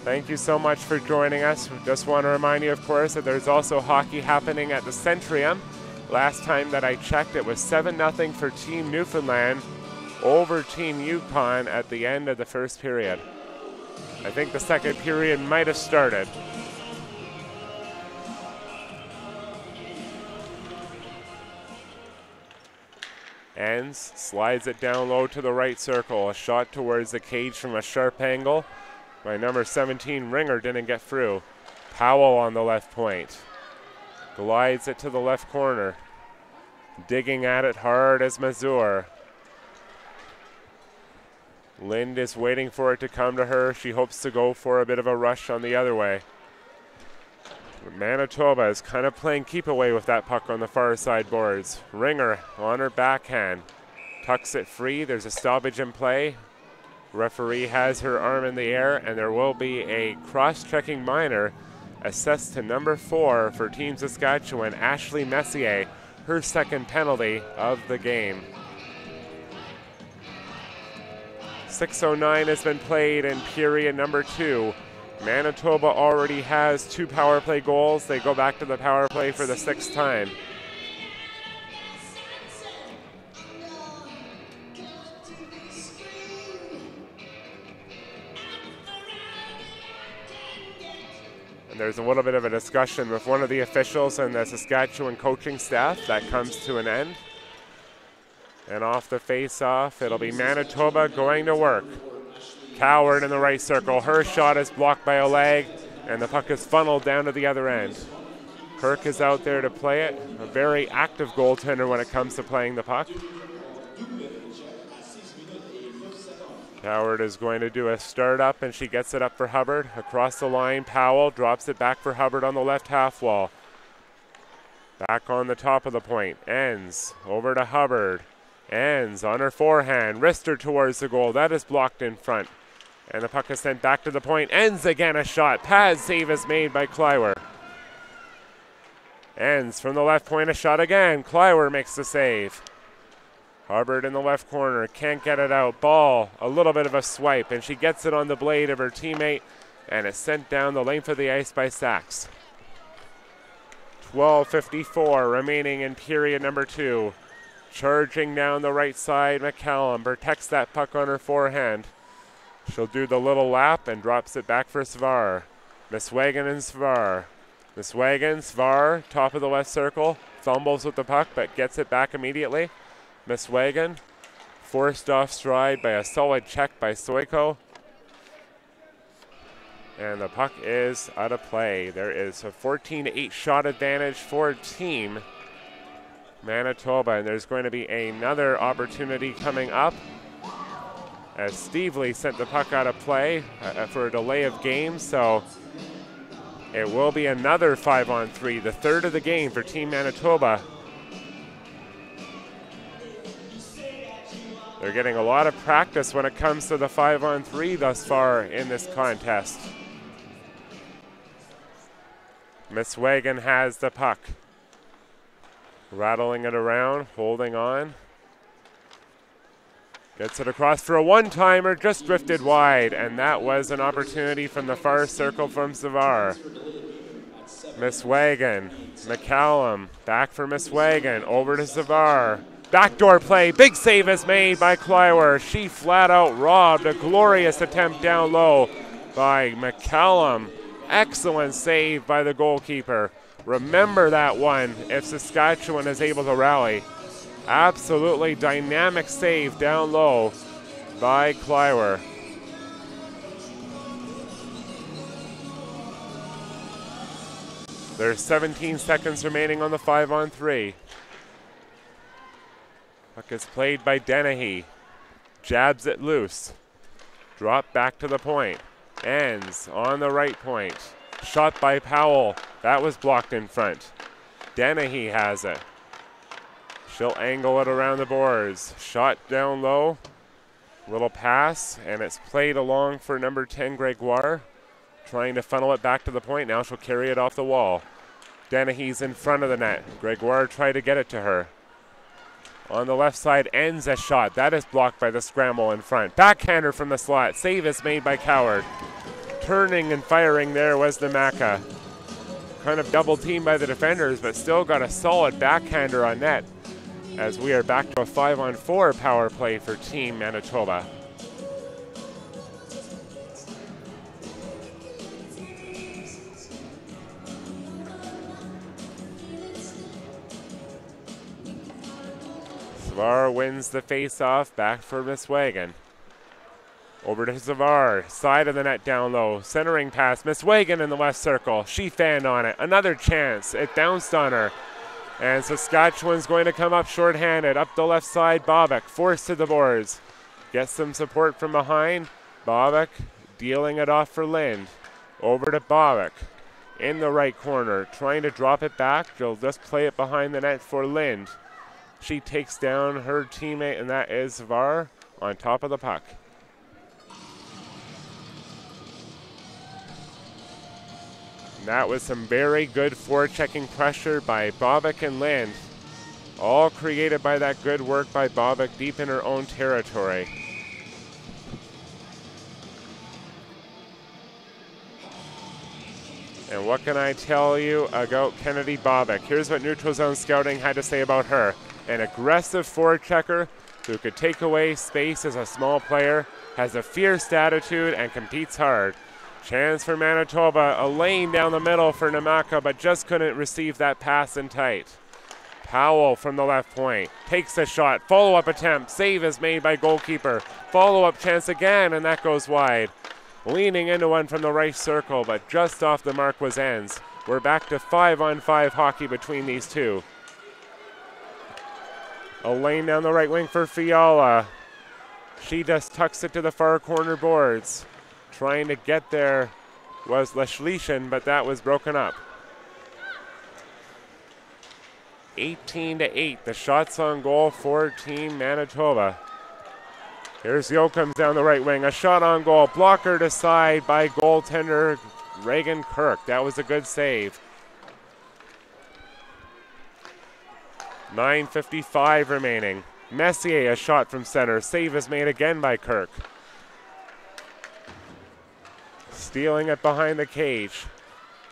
Thank you so much for joining us. Just want to remind you, of course, that there's also hockey happening at the Centrium Last time that I checked, it was 7-0 for Team Newfoundland over Team Yukon at the end of the first period. I think the second period might have started. Ends, slides it down low to the right circle. A shot towards the cage from a sharp angle by number 17, Ringer, didn't get through. Powell on the left point. Glides it to the left corner. Digging at it hard as Mazur. Lind is waiting for it to come to her. She hopes to go for a bit of a rush on the other way. Manitoba is kind of playing keep away with that puck on the far side boards. Ringer on her backhand. Tucks it free. There's a stoppage in play. Referee has her arm in the air, and there will be a cross-checking minor assessed to number 4 for Team Saskatchewan, Ashley Messier, her second penalty of the game. 6:09 has been played in period number 2. Manitoba already has 2 power play goals. They go back to the power play for the 6th time. And there's a little bit of a discussion with one of the officials and the Saskatchewan coaching staff. That comes to an end. And off the face-off, it'll be Manitoba going to work. Coward in the right circle. Her shot is blocked by a leg, and the puck is funneled down to the other end. Kirk is out there to play it. A very active goaltender when it comes to playing the puck. Coward is going to do a start up, and she gets it up for Hubbard. Across the line, Powell drops it back for Hubbard on the left half wall. Back on the top of the point. Ends over to Hubbard. Ends on her forehand. Wrister towards the goal. That is blocked in front. And the puck is sent back to the point. Ends again a shot. Pad save is made by Kleiwer. Ends from the left point, a shot again. Kleiwer makes the save. Hubbard in the left corner, can't get it out. Ball, a little bit of a swipe, and she gets it on the blade of her teammate, and it's sent down the length of the ice by Sachs. 12:54 remaining in period number 2. Charging down the right side, McCallum protects that puck on her forehand. She'll do the little lap and drops it back for Svar. Miswagen and Svar. Miswagen, Svar, top of the left circle, fumbles with the puck but gets it back immediately. Miswagen, forced off stride by a solid check by Stoiko. And the puck is out of play. There is a 14-8 shot advantage for Team Manitoba, and there's going to be another opportunity coming up as Stevely sent the puck out of play for a delay of game, so it will be another 5-on-3, the third of the game for Team Manitoba. They're getting a lot of practice when it comes to the 5-on-3 thus far in this contest. Miswagen has the puck. Rattling it around, holding on. Gets it across for a one-timer, just drifted wide, and that was an opportunity from the far circle from Savar. Miswagen, McCallum, back for Miswagen, over to Savar. Backdoor play, big save is made by Kleiwer. She flat out robbed a glorious attempt down low by McCallum. Excellent save by the goalkeeper. Remember that one if Saskatchewan is able to rally. Absolutely dynamic save down low by Kleiwer. There's 17 seconds remaining on the 5-on-3. Puck is played by Dennehy. Jabs it loose. Drop back to the point. Ends on the right point. Shot by Powell. That was blocked in front. Dennehy has it. She'll angle it around the boards. Shot down low. Little pass, and it's played along for number 10, Gregoire. Trying to funnel it back to the point. Now she'll carry it off the wall. Dennehy's in front of the net. Gregoire tried to get it to her. On the left side, ends a shot. That is blocked by the scramble in front. Backhander from the slot. Save is made by Coward. Turning and firing there was Namaka. kind of double teamed by the defenders, but still got a solid backhander on net as we are back to a 5-on-4 power play for Team Manitoba. Zavar wins the face-off, back for Miswagen. Over to Zavar, side of the net down low, centering pass, Miswagen in the left circle. She fanned on it, another chance, it bounced on her. And Saskatchewan's going to come up shorthanded, up the left side, Bobek, forced to the boards. Gets some support from behind, Bobek dealing it off for Lind. Over to Bobek, in the right corner, trying to drop it back. She'll just play it behind the net for Lind. She takes down her teammate, and that is Zavar on top of the puck. That was some very good forechecking pressure by Bobek and Lind. All created by that good work by Bobek deep in her own territory. And what can I tell you about Kennedy Bobek? Here's what Neutral Zone Scouting had to say about her. An aggressive forechecker who could take away space as a small player, has a fierce attitude, and competes hard. Chance for Manitoba, a lane down the middle for Namaka, but just couldn't receive that pass in tight. Powell from the left point, takes a shot, follow-up attempt, save is made by goalkeeper. Follow-up chance again, and that goes wide. Leaning into one from the right circle, but just off the mark was ends. We're back to 5-on-5 hockey between these two. A lane down the right wing for Fiala. She just tucks it to the far corner boards. Trying to get there was Leschlichen, but that was broken up. 18-8, the shots on goal for Team Manitoba. Here's Jochems down the right wing, a shot on goal, blocker to side by goaltender Reagan Kirk. That was a good save. 9:55 remaining. Messier, a shot from center, save is made again by Kirk. Stealing it behind the cage.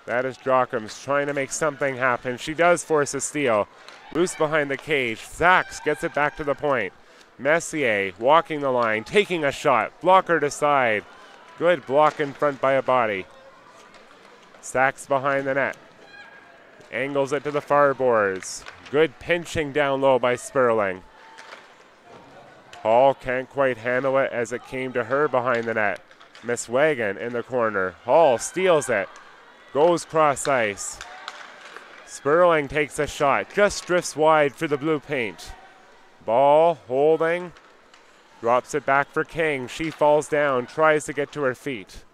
That is Jochems trying to make something happen. She does force a steal. Loose behind the cage. Sachs gets it back to the point. Messier walking the line, taking a shot. Blocker to side. Good block in front by a body. Sachs behind the net. Angles it to the far boards. Good pinching down low by Sperling. Hall can't quite handle it as it came to her behind the net. Miswagen in the corner. Hall steals it. Goes cross ice. Sperling takes a shot. Just drifts wide for the blue paint. Ball holding. Drops it back for King. She falls down. Tries to get to her feet.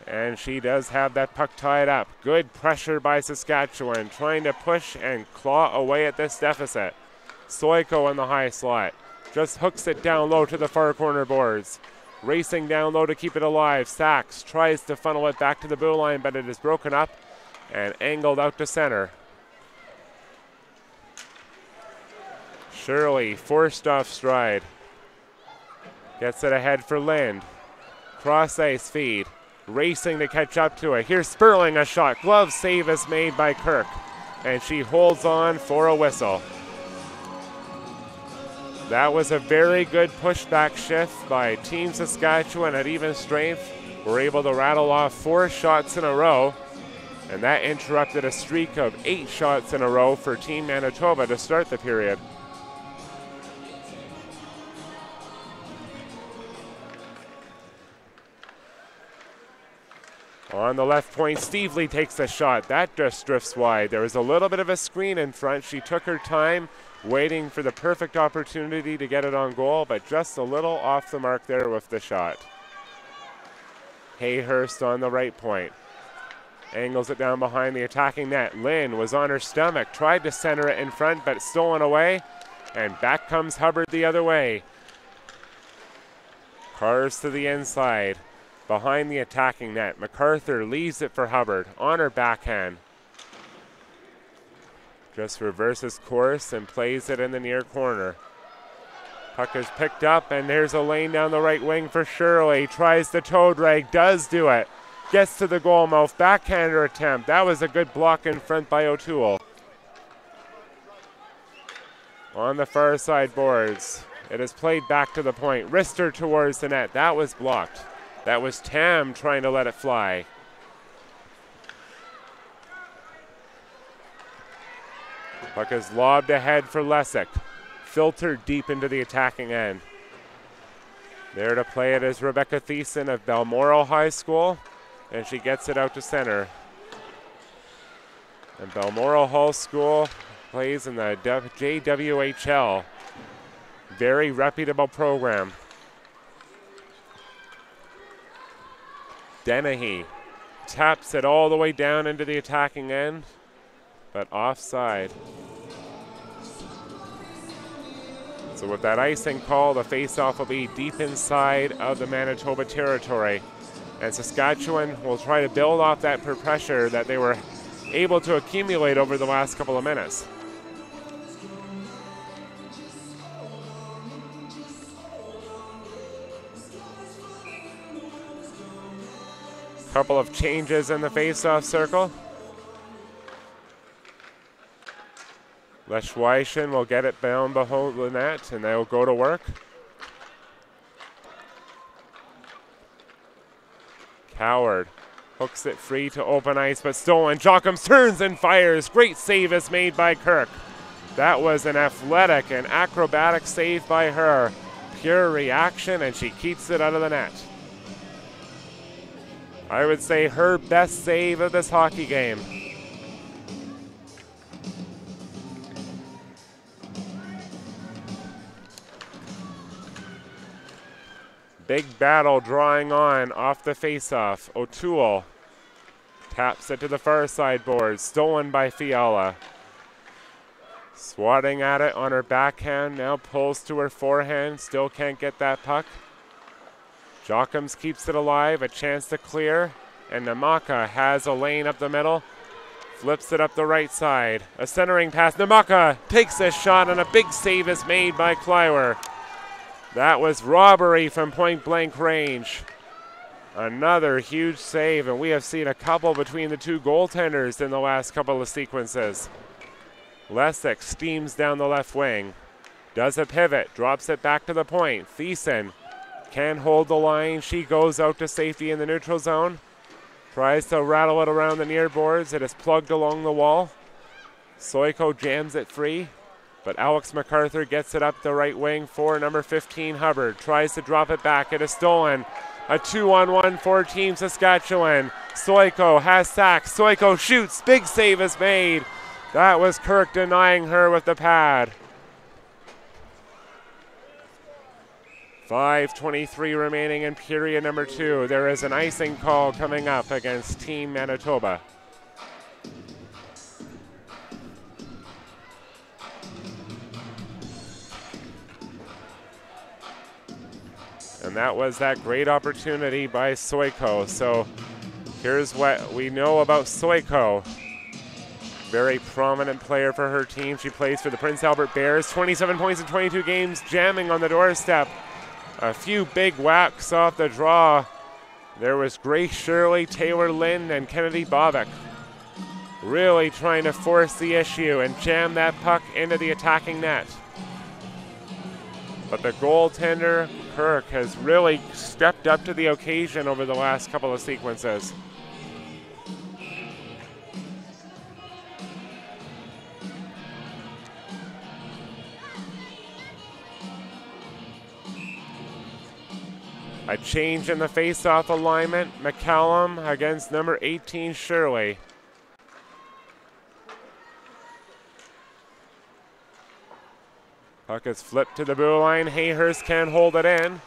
And she does have that puck tied up. Good pressure by Saskatchewan. Trying to push and claw away at this deficit. Soiko in the high slot. Just hooks it down low to the far corner boards. Racing down low to keep it alive. Sachs tries to funnel it back to the blue line, but it is broken up and angled out to center. Shirley forced off stride. Gets it ahead for Lind. Cross ice feed. Racing to catch up to it. Here's Sperling, a shot. Glove save is made by Kirk. And she holds on for a whistle. That was a very good pushback shift by Team Saskatchewan at even strength. We're able to rattle off 4 shots in a row, and that interrupted a streak of 8 shots in a row for Team Manitoba to start the period. On the left point, Stevely takes a shot. That just drifts wide. There was a little bit of a screen in front. She took her time, waiting for the perfect opportunity to get it on goal, but just a little off the mark there with the shot. Hayhurst on the right point. Angles it down behind the attacking net. Lynn was on her stomach, tried to center it in front, but stolen away, and back comes Hubbard the other way. Carves to the inside. Behind the attacking net. MacArthur leaves it for Hubbard on her backhand. Just reverses course and plays it in the near corner. Puck is picked up, and there's a lane down the right wing for Shirley. Tries the toe drag, does do it. gets to the goal mouth. Backhander attempt. That was a good block in front by O'Toole. On the far side boards, it is played back to the point. Wrister towards the net. That was blocked. That was Tam trying to let it fly. Puck is lobbed ahead for Lessick. Filtered deep into the attacking end. There to play it is Rebecca Thiessen of Balmoral High School, and she gets it out to center. And Balmoral High School plays in the JWHL. Very reputable program. Dennehy taps it all the way down into the attacking end, but offside. So with that icing call, the faceoff will be deep inside of the Manitoba territory. And Saskatchewan will try to build off that pressure that they were able to accumulate over the last couple of minutes. Couple of changes in the faceoff circle. Leschweischen will get it down behind the net, and they'll go to work. Coward hooks it free to open ice, but stolen. Jockums turns and fires. Great save is made by Kirk. That was an athletic and acrobatic save by her. Pure reaction, and she keeps it out of the net. I would say her best save of this hockey game. Big battle drawing on off the faceoff. O'Toole taps it to the far side board. Stolen by Fiala. Swatting at it on her backhand. Now pulls to her forehand. Still can't get that puck. Jockums keeps it alive. A chance to clear. And Namaka has a lane up the middle. Flips it up the right side. A centering pass. Namaka takes a shot, and a big save is made by Kleiwer. That was robbery from point blank range. Another huge save, and we have seen a couple between the two goaltenders in the last couple of sequences. Lessick steams down the left wing. Does a pivot, drops it back to the point. Thiessen can hold the line. She goes out to safety in the neutral zone. Tries to rattle it around the near boards. It is plugged along the wall. Soiko jams it free. But Alex MacArthur gets it up the right wing for number 15, Hubbard. Tries to drop it back. It is stolen. A 2-on-1 for Team Saskatchewan. Soiko has sacks. Soiko shoots. Big save is made. That was Kirk denying her with the pad. 5:23 remaining in period number 2. There is an icing call coming up against Team Manitoba. And that was that great opportunity by Soiko. So here's what we know about Soiko. Very prominent player for her team. She plays for the Prince Albert Bears. 27 points in 22 games, jamming on the doorstep. A few big whacks off the draw. There was Grace Shirley, Taylor Lynn, and Kennedy Bobick. Really trying to force the issue and jam that puck into the attacking net. But the goaltender, Kirk, has really stepped up to the occasion over the last couple of sequences. A change in the face-off alignment. McCallum against number 18, Shirley. Puck is flipped to the blue line. Hayhurst can't hold it in.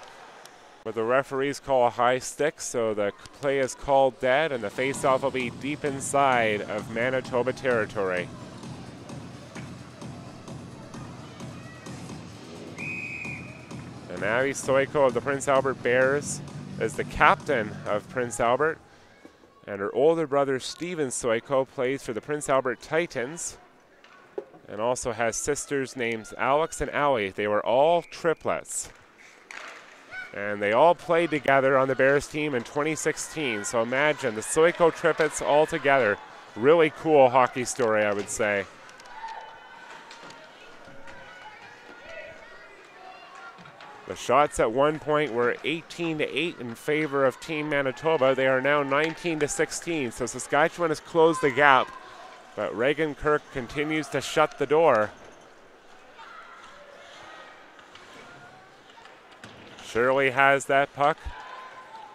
But the referees call a high stick, so the play is called dead, and the face-off will be deep inside of Manitoba territory. And Abby Soiko of the Prince Albert Bears is the captain of Prince Albert. And her older brother, Steven Soiko, plays for the Prince Albert Titans. And also has sisters named Alex and Allie. They were all triplets. And they all played together on the Bears team in 2016. So imagine the Soiko Triplets all together. Really cool hockey story, I would say. The shots at one point were 18-8 in favor of Team Manitoba. They are now 19-16. So Saskatchewan has closed the gap, but Reagan Kirk continues to shut the door. Shirley has that puck.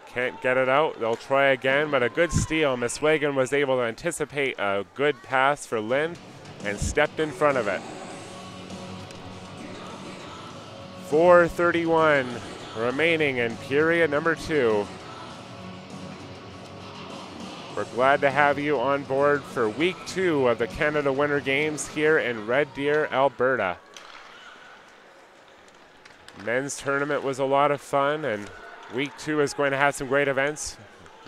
Can't get it out. They'll try again, but a good steal. Miss Wagan was able to anticipate a good pass for Lynn and stepped in front of it. 4:31 remaining in period number 2. We're glad to have you on board for week 2 of the Canada Winter Games here in Red Deer, Alberta. Men's tournament was a lot of fun, and week 2 is going to have some great events.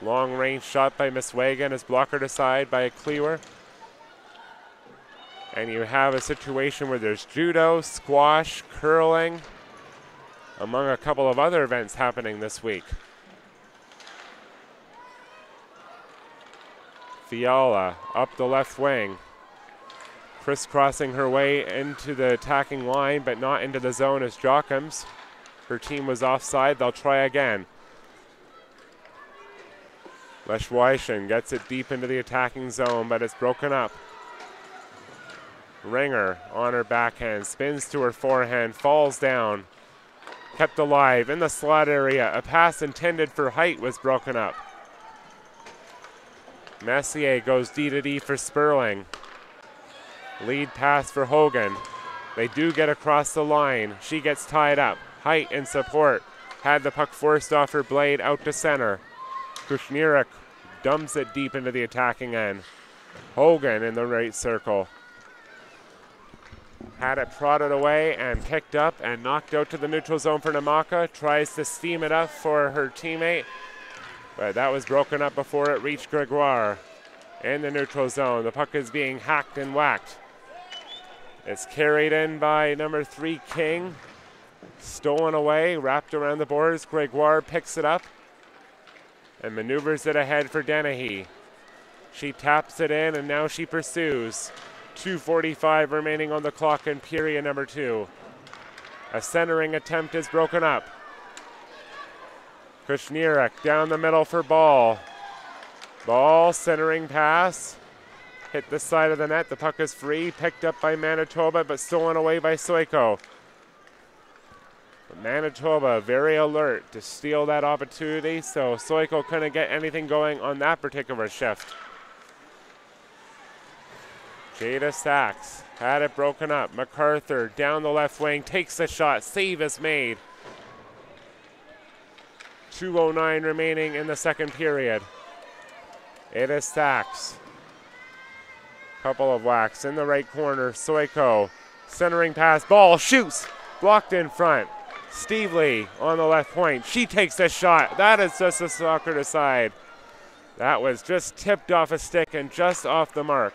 Long range shot by Miss Wagan is blockered aside by a Cleaver. And you have a situation where there's judo, squash, curling, among a couple of other events happening this week. Fiala up the left wing, crisscrossing her way into the attacking line, but not into the zone as Jochums. Her team was offside. They'll try again. Leschweischen gets it deep into the attacking zone, but it's broken up. Ringer on her backhand, spins to her forehand, falls down. Kept alive in the slot area. A pass intended for height was broken up. Messier goes D-to-D for Sperling. Lead pass for Hogan. They do get across the line. She gets tied up. Height in support. Had the puck forced off her blade out to center. Kushnirik dumps it deep into the attacking end. Hogan in the right circle. Had it prodded away and picked up and knocked out to the neutral zone for Namaka. Tries to steam it up for her teammate, but that was broken up before it reached Gregoire in the neutral zone. The puck is being hacked and whacked. It's carried in by number 3, King. Stolen away, wrapped around the boards. Gregoire picks it up and maneuvers it ahead for Dennehy. She taps it in and now she pursues. 2:45 remaining on the clock in period number 2. A centering attempt is broken up. Kushnirik down the middle for Ball. Ball, centering pass. Hit the side of the net. The puck is free. Picked up by Manitoba, but stolen away by Soiko. Manitoba very alert to steal that opportunity, so Soiko couldn't get anything going on that particular shift. Jada Sachs had it broken up. MacArthur down the left wing, takes the shot. Save is made. 2:09 remaining in the second period. It is Sachs. Couple of whacks in the right corner. Soiko centering pass. Ball shoots. Blocked in front. Steve Lee on the left point. She takes a shot. That is just a soccer aside. That was just tipped off a stick and just off the mark.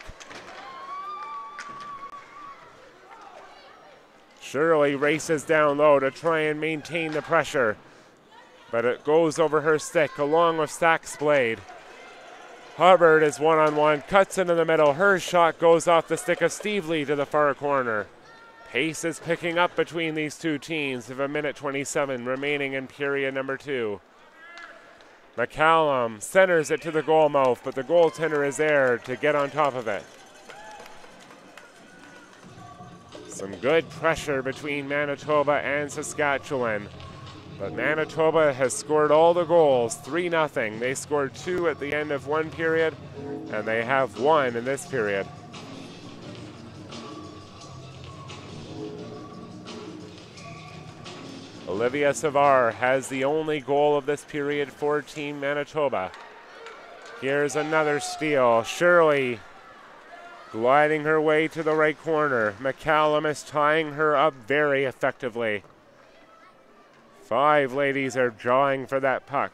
Shirley races down low to try and maintain the pressure, but it goes over her stick along with Sachs' blade. Hubbard is one-on-one, cuts into the middle. Her shot goes off the stick of Steve Lee to the far corner. Pace is picking up between these two teams with 1:27 remaining in period number 2. McCallum centers it to the goal mouth, but the goaltender is there to get on top of it. Some good pressure between Manitoba and Saskatchewan. But Manitoba has scored all the goals, 3-0. They scored 2 at the end of one period, and they have 1 in this period. Olivia Savard has the only goal of this period for Team Manitoba. Here's another steal. Shirley gliding her way to the right corner. McCallum is tying her up very effectively. 5 ladies are jawing for that puck.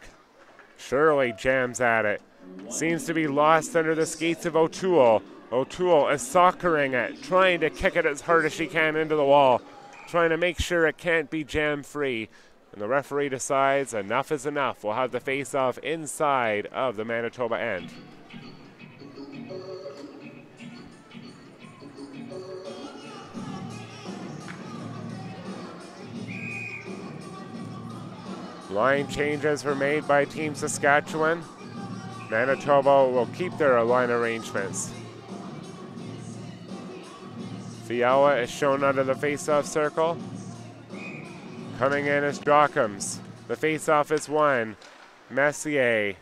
Shirley jams at it. Seems to be lost under the skates of O'Toole. O'Toole is soccering it, trying to kick it as hard as she can into the wall, trying to make sure it can't be jam free. And the referee decides enough is enough. We'll have the face-off inside of the Manitoba end. Line changes were made by Team Saskatchewan. Manitoba will keep their line arrangements. Fiala is shown under the face-off circle. Coming in is Jochums. The face-off is won. Messier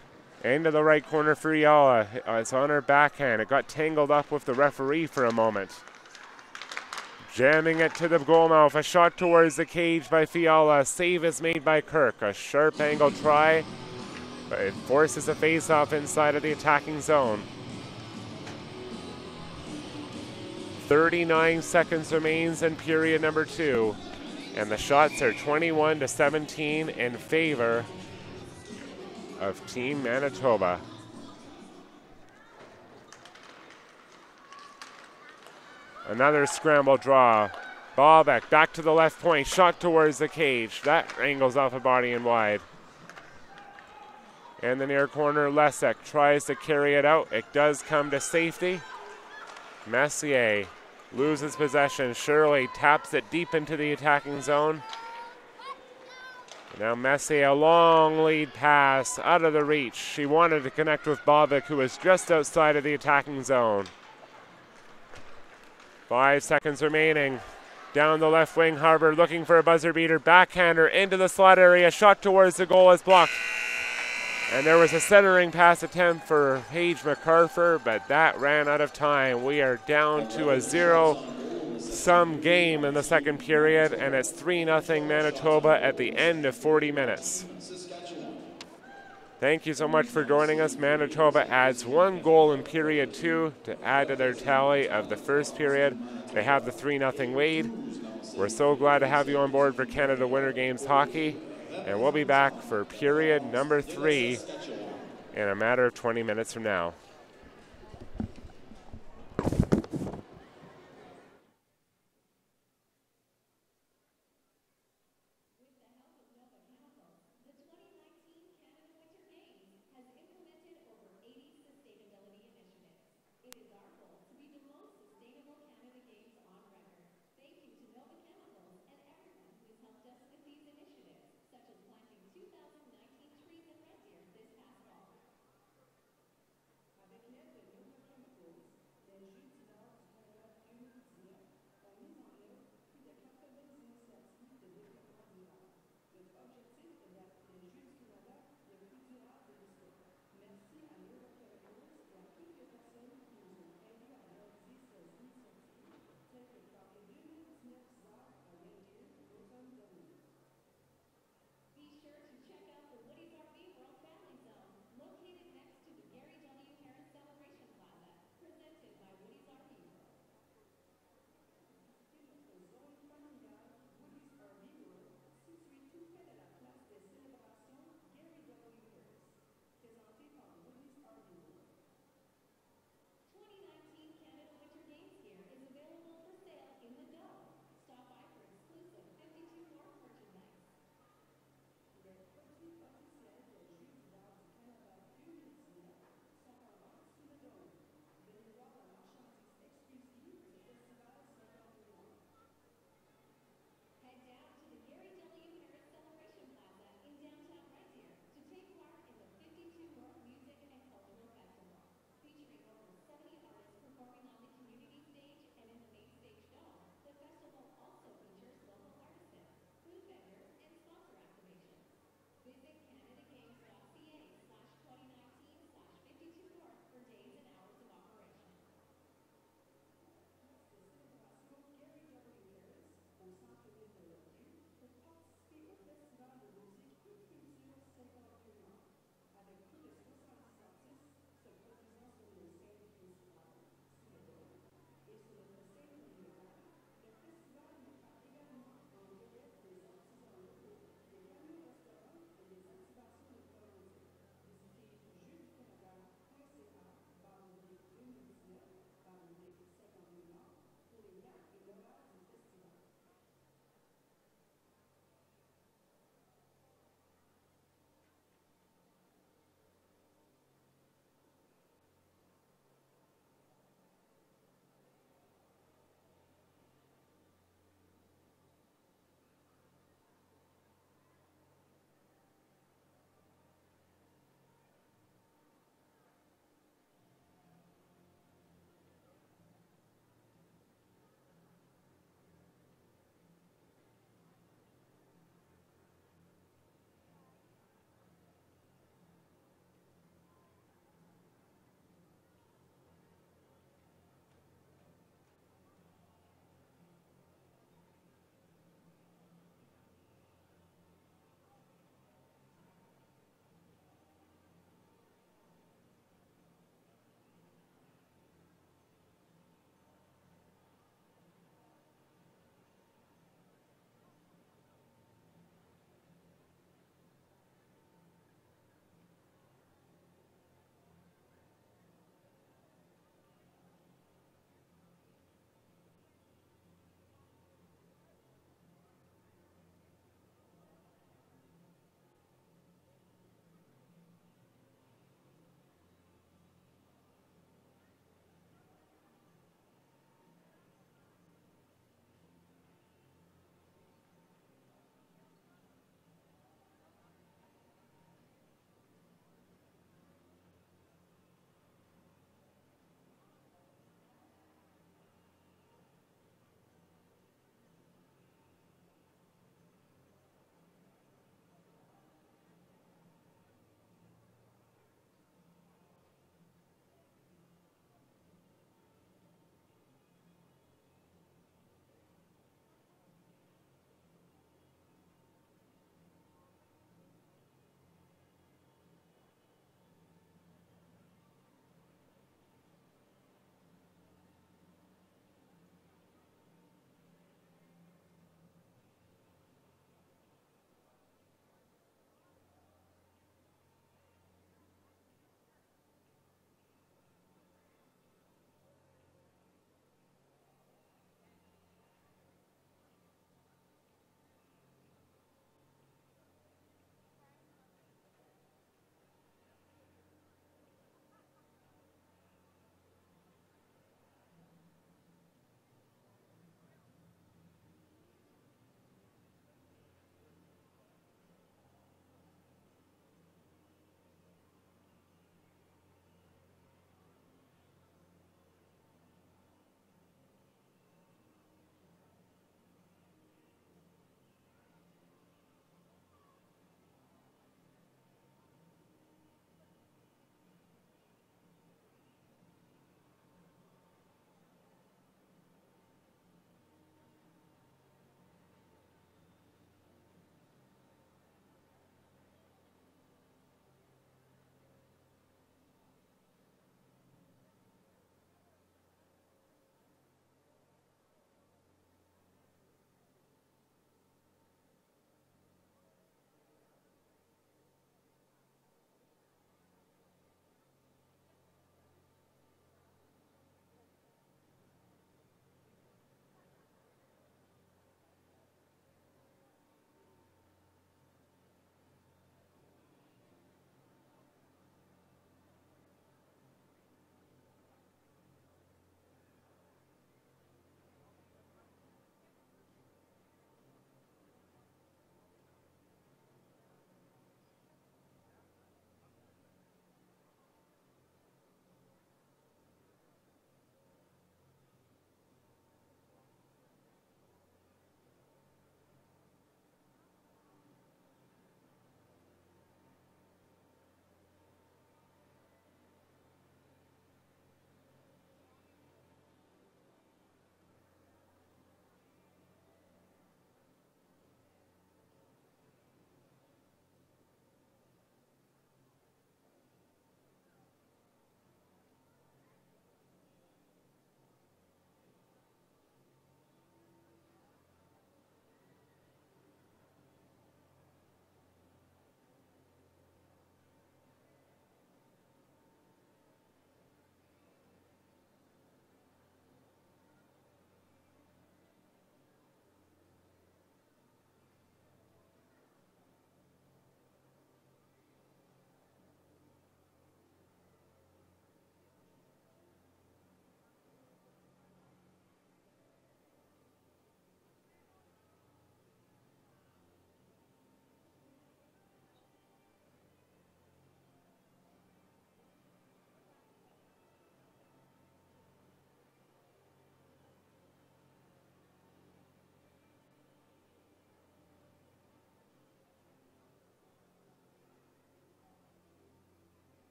into the right corner for Fiala. It's on her backhand. It got tangled up with the referee for a moment. Jamming it to the goal mouth. A shot towards the cage by Fiala. Save is made by Kirk. A sharp angle try, but it forces a face-off inside of the attacking zone. 39 seconds remains in period number 2. And the shots are 21-17 in favor of Team Manitoba. Another scramble draw. Ballbeck back to the left point. Shot towards the cage. That angles off a body and wide. In the near corner, Lesek tries to carry it out. It does come to safety. Messier loses possession. Shirley taps it deep into the attacking zone. Now Messier, a long lead pass out of the reach. She wanted to connect with Ballbeck, who was just outside of the attacking zone. 5 seconds remaining. Down the left wing, Harbour looking for a buzzer beater. Backhander into the slot area. Shot towards the goal is blocked. And there was a centering pass attempt for Paige MacArthur, but that ran out of time. We are down to a 0-sum game in the second period, and it's 3-0 Manitoba at the end of 40 minutes. Thank you so much for joining us. Manitoba adds 1 goal in period 2 to add to their tally of the first period. They have the 3-0 lead. We're so glad to have you on board for Canada Winter Games Hockey, and we'll be back for period number 3 in a matter of 20 minutes from now.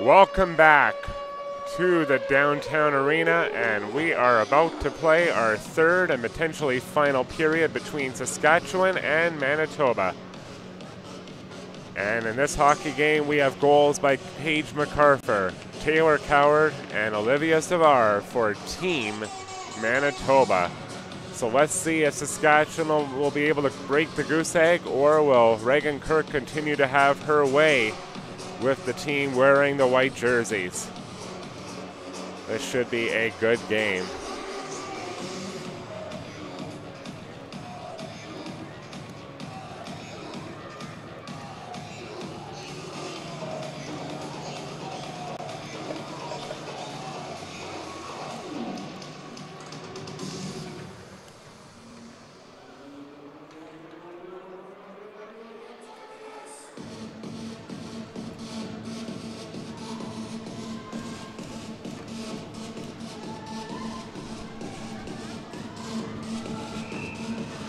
Welcome back to the downtown arena, and we are about to play our third and potentially final period between Saskatchewan and Manitoba. And in this hockey game, we have goals by Paige MacArthur, Taylor Coward, and Olivia Savard for Team Manitoba. So let's see if Saskatchewan will be able to break the goose egg, or will Reagan Kirk continue to have her way with the team wearing the white jerseys. This should be a good game.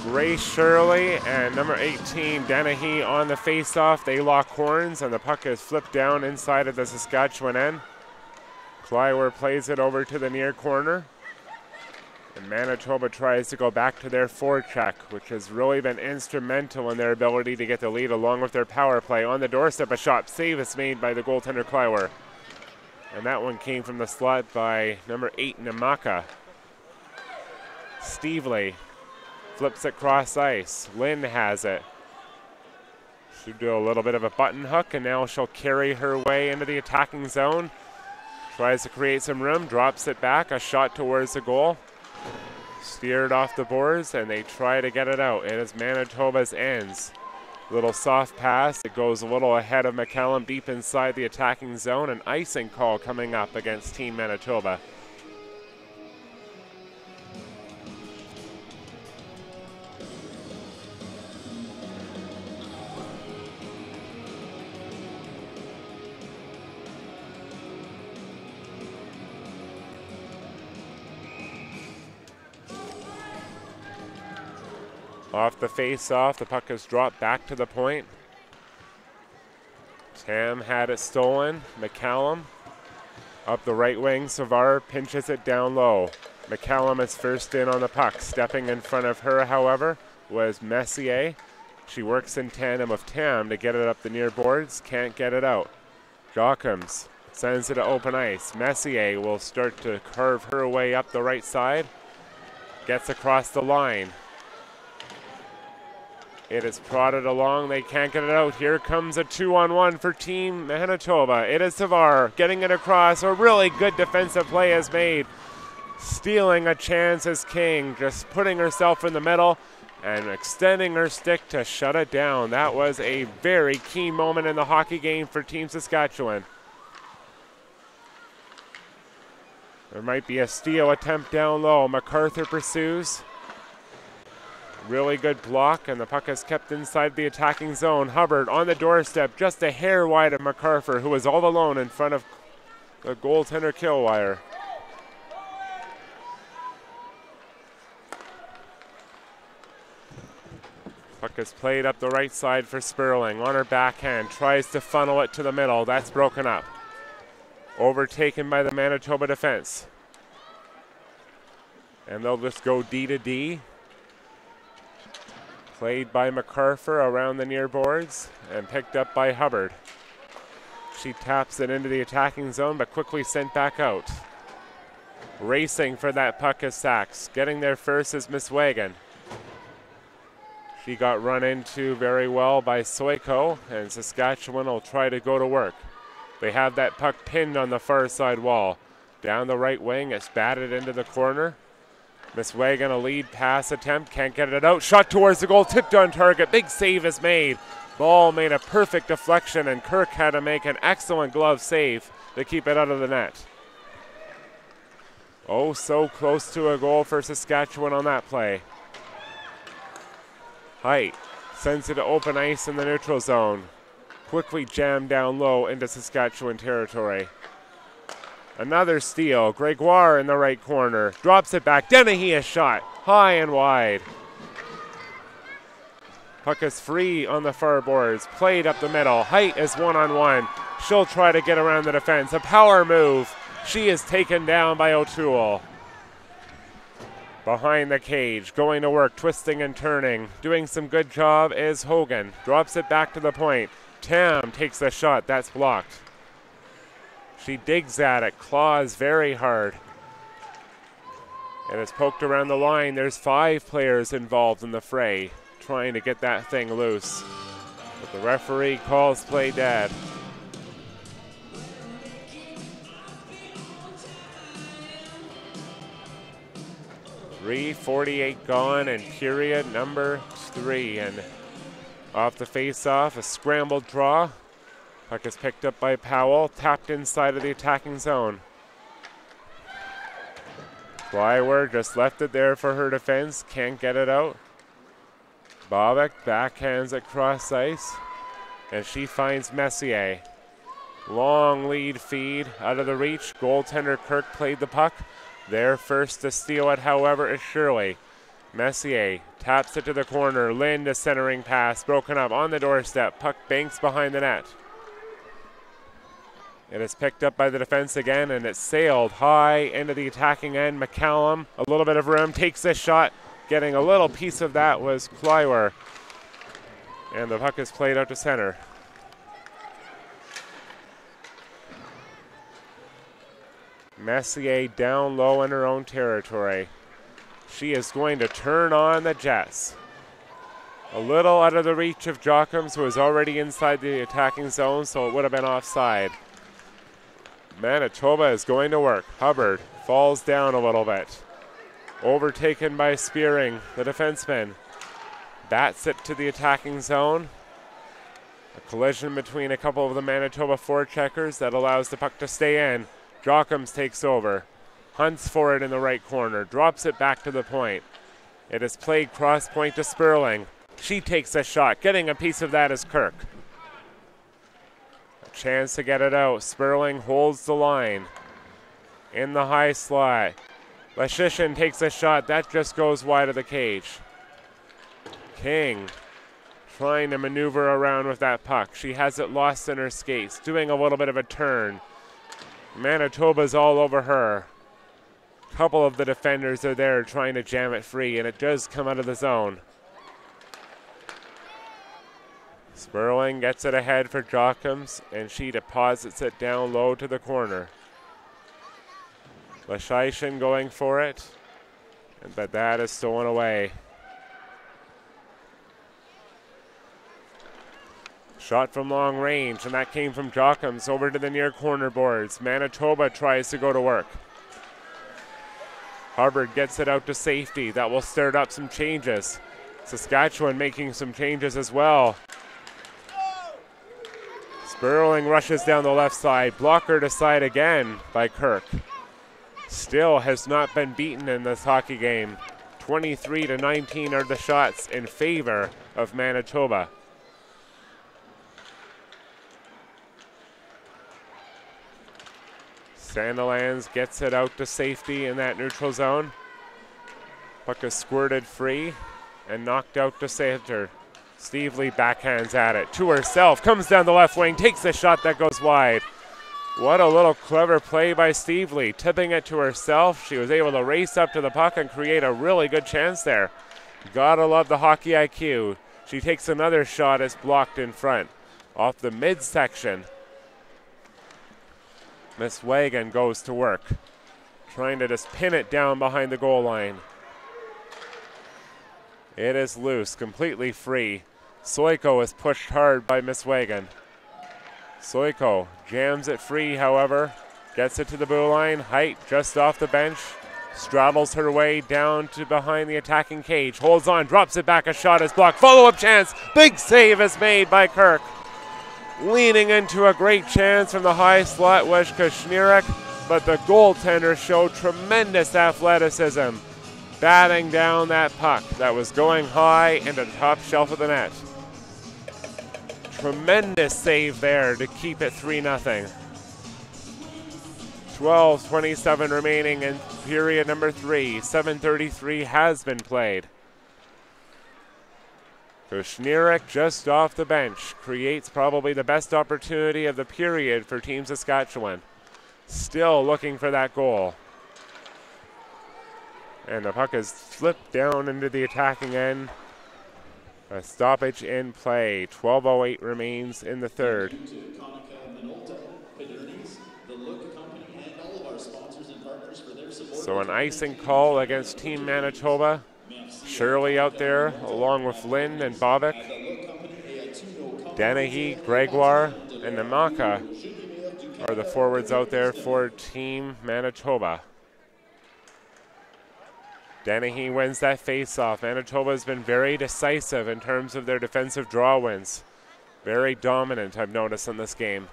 Ray Shirley and number 18, Dennehy, on the face-off. They lock horns, and the puck is flipped down inside of the Saskatchewan end. Clywer plays it over to the near corner. And Manitoba tries to go back to their forecheck, which has really been instrumental in their ability to get the lead along with their power play. On the doorstep, a shot save is made by the goaltender Clywer. And that one came from the slot by number 8, Namaka. Stevely flips it cross ice. Lynn has it. She'll do a little bit of a button hook, and now she'll carry her way into the attacking zone. Tries to create some room, drops it back, a shot towards the goal. Steered off the boards, and they try to get it out. It is Manitoba's ends. Little soft pass. It goes a little ahead of McCallum deep inside the attacking zone. An icing call coming up against Team Manitoba. Off the face-off, the puck is dropped back to the point. Tam had it stolen. McCallum up the right wing. Savard pinches it down low. McCallum is first in on the puck. Stepping in front of her, however, was Messier. She works in tandem with Tam to get it up the near boards. Can't get it out. Jochums sends it to open ice. Messier will start to curve her way up the right side. Gets across the line. It is prodded along. They can't get it out. Here comes a 2-on-1 for Team Manitoba. It is Savard getting it across. A really good defensive play is made. Stealing a chance as King, just putting herself in the middle and extending her stick to shut it down. That was a very key moment in the hockey game for Team Saskatchewan. There might be a steal attempt down low. MacArthur pursues. Really good block, and the puck is kept inside the attacking zone. Hubbard on the doorstep, just a hair wide of MacArthur, who was all alone in front of the goaltender kill wire. Puck is played up the right side for Sperling. On her backhand, tries to funnel it to the middle. That's broken up. Overtaken by the Manitoba defense. And they'll just go D to D. Played by MacArthur around the near boards and picked up by Hubbard. She taps it into the attacking zone, but quickly sent back out. Racing for that puck is Sachs. Getting there first is Miss Wagon. She got run into very well by Soiko, and Saskatchewan will try to go to work. They have that puck pinned on the far side wall. Down the right wing, it's batted into the corner. Miss Wagon, a lead pass attempt, can't get it out. Shot towards the goal, tipped on target. Big save is made. Ball made a perfect deflection, and Kirk had to make an excellent glove save to keep it out of the net. Oh, so close to a goal for Saskatchewan on that play. Height sends it to open ice in the neutral zone. Quickly jammed down low into Saskatchewan territory. Another steal. Gregoire in the right corner. Drops it back. Dennehy a shot. High and wide. Puck is free on the far boards. Played up the middle. Height is one-on-one. She'll try to get around the defense. A power move. She is taken down by O'Toole. Behind the cage, going to work, twisting and turning. Doing some good job is Hogan. Drops it back to the point. Tam takes a shot. That's blocked. She digs at it, claws very hard. And it's poked around the line. There's 5 players involved in the fray, trying to get that thing loose. But the referee calls play dead. .348 gone in period number 3. And off the face-off, a scrambled draw. Puck is picked up by Powell, tapped inside of the attacking zone. Flyward just left it there for her defense, can't get it out. Bobick backhands it cross ice, and she finds Messier. Long lead feed out of the reach. Goaltender Kirk played the puck. There first to steal it, however, is Shirley. Messier taps it to the corner. Lind, a centering pass, broken up on the doorstep. Puck banks behind the net. It is picked up by the defense again, and it's sailed high into the attacking end. McCallum, a little bit of room, takes this shot. Getting a little piece of that was Kleiwer. And the puck is played out to center. Messier down low in her own territory. She is going to turn on the Jets. A little out of the reach of Jochums, who was already inside the attacking zone, so it would have been offside. Manitoba is going to work. Hubbard falls down a little bit. Overtaken by Spearing, the defenseman. Bats it to the attacking zone. A collision between a couple of the Manitoba forecheckers that allows the puck to stay in. Jochums takes over. Hunts for it in the right corner. Drops it back to the point. It is played cross point to Sperling. She takes a shot. Getting a piece of that is Kirk. A chance to get it out. Sperling holds the line. In the high slot. Leshishin takes a shot. That just goes wide of the cage. King trying to maneuver around with that puck. She has it lost in her skates. Doing a little bit of a turn. Manitoba's all over her. A couple of the defenders are there trying to jam it free, and it does come out of the zone. Sperling gets it ahead for Jochums, and she deposits it down low to the corner. Leshishin going for it, but that is stolen away. Shot from long range, and that came from Jochums over to the near corner boards. Manitoba tries to go to work. Hubbard gets it out to safety. That will stir up some changes. Saskatchewan making some changes as well. Sperling rushes down the left side. Blocker to side again by Kirk. Still has not been beaten in this hockey game. 23-19 are the shots in favor of Manitoba. Sandilands gets it out to safety in that neutral zone. Puck is squirted free and knocked out to center. Stevely backhands at it to herself, comes down the left wing, takes a shot that goes wide. What a little clever play by Stevely, tipping it to herself. She was able to race up to the puck and create a really good chance there. Gotta love the hockey IQ. She takes another shot, it's blocked in front. Off the midsection. Miss Wagon goes to work, trying to just pin it down behind the goal line. It is loose, completely free. Soiko is pushed hard by Miss Wagon. Soiko jams it free, however, gets it to the blue line. Height just off the bench, straddles her way down to behind the attacking cage, holds on, drops it back, a shot is blocked. Follow-up chance, big save is made by Kirk. Leaning into a great chance from the high slot was Kushnirik, but the goaltender showed tremendous athleticism, batting down that puck that was going high into the top shelf of the net. Tremendous save there to keep it 3-0. 12:27 remaining in period number 3. 7:33 has been played. Kushnirik just off the bench creates probably the best opportunity of the period for Team Saskatchewan. Still looking for that goal. And the puck is flipped down into the attacking end. A stoppage in play. 12:08 remains in the third. So an icing call against Team Manitoba. Shirley out there along with Lynn and Bobek. Dennehy, Gregoire, and Namaka are the forwards out there for Team Manitoba. Dennehy wins that face-off. Manitoba has been very decisive in terms of their defensive draw wins. Very dominant, I've noticed, in this game.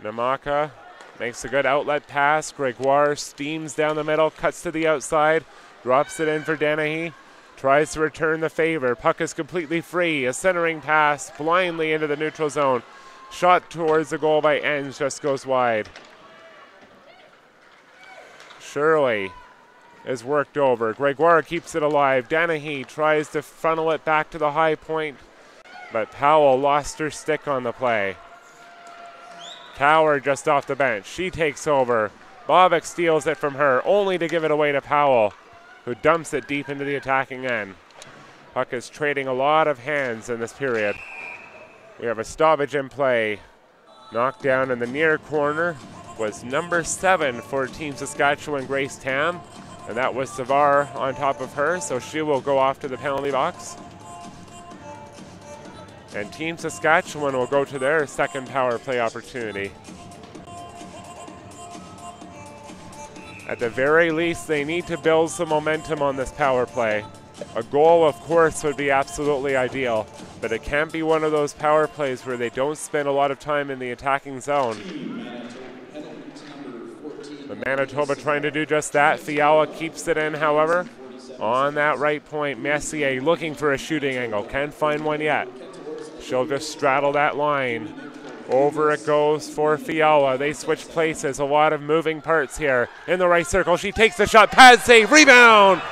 Namaka makes a good outlet pass. Gregoire steams down the middle, cuts to the outside, drops it in for Dennehy. Tries to return the favor. Puck is completely free. A centering pass blindly into the neutral zone. Shot towards the goal by Enns just goes wide. Shirley is worked over. Gregoire keeps it alive. Dennehy tries to funnel it back to the high point, but Powell lost her stick on the play. Cower just off the bench. She takes over. Bobek steals it from her, only to give it away to Powell, who dumps it deep into the attacking end. Puck is trading a lot of hands in this period. We have a stoppage in play. Knocked down in the near corner was number 7 for Team Saskatchewan, Grace Tam, and that was Savar on top of her, so she will go off to the penalty box. And Team Saskatchewan will go to their second power play opportunity. At the very least, they need to build some momentum on this power play. A goal, of course, would be absolutely ideal, but it can't be one of those power plays where they don't spend a lot of time in the attacking zone. The Manitoba trying to do just that. Fiala keeps it in, however. On that right point, Messier looking for a shooting angle. Can't find one yet. She'll just straddle that line. Over it goes for Fiala. They switch places. A lot of moving parts here. In the right circle, she takes the shot. Pad save, rebound!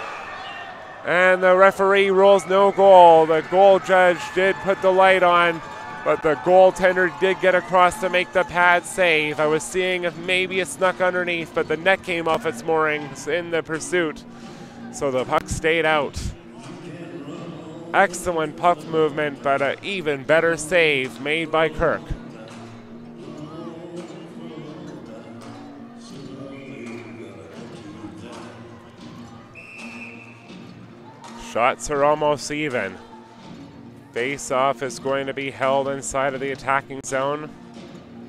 And the referee rules no goal. The goal judge did put the light on, but the goaltender did get across to make the pad save. I was seeing if maybe it snuck underneath, but the net came off its moorings in the pursuit. So the puck stayed out. Excellent puck movement, but an even better save made by Kirk. Shots are almost even. Face-off is going to be held inside of the attacking zone.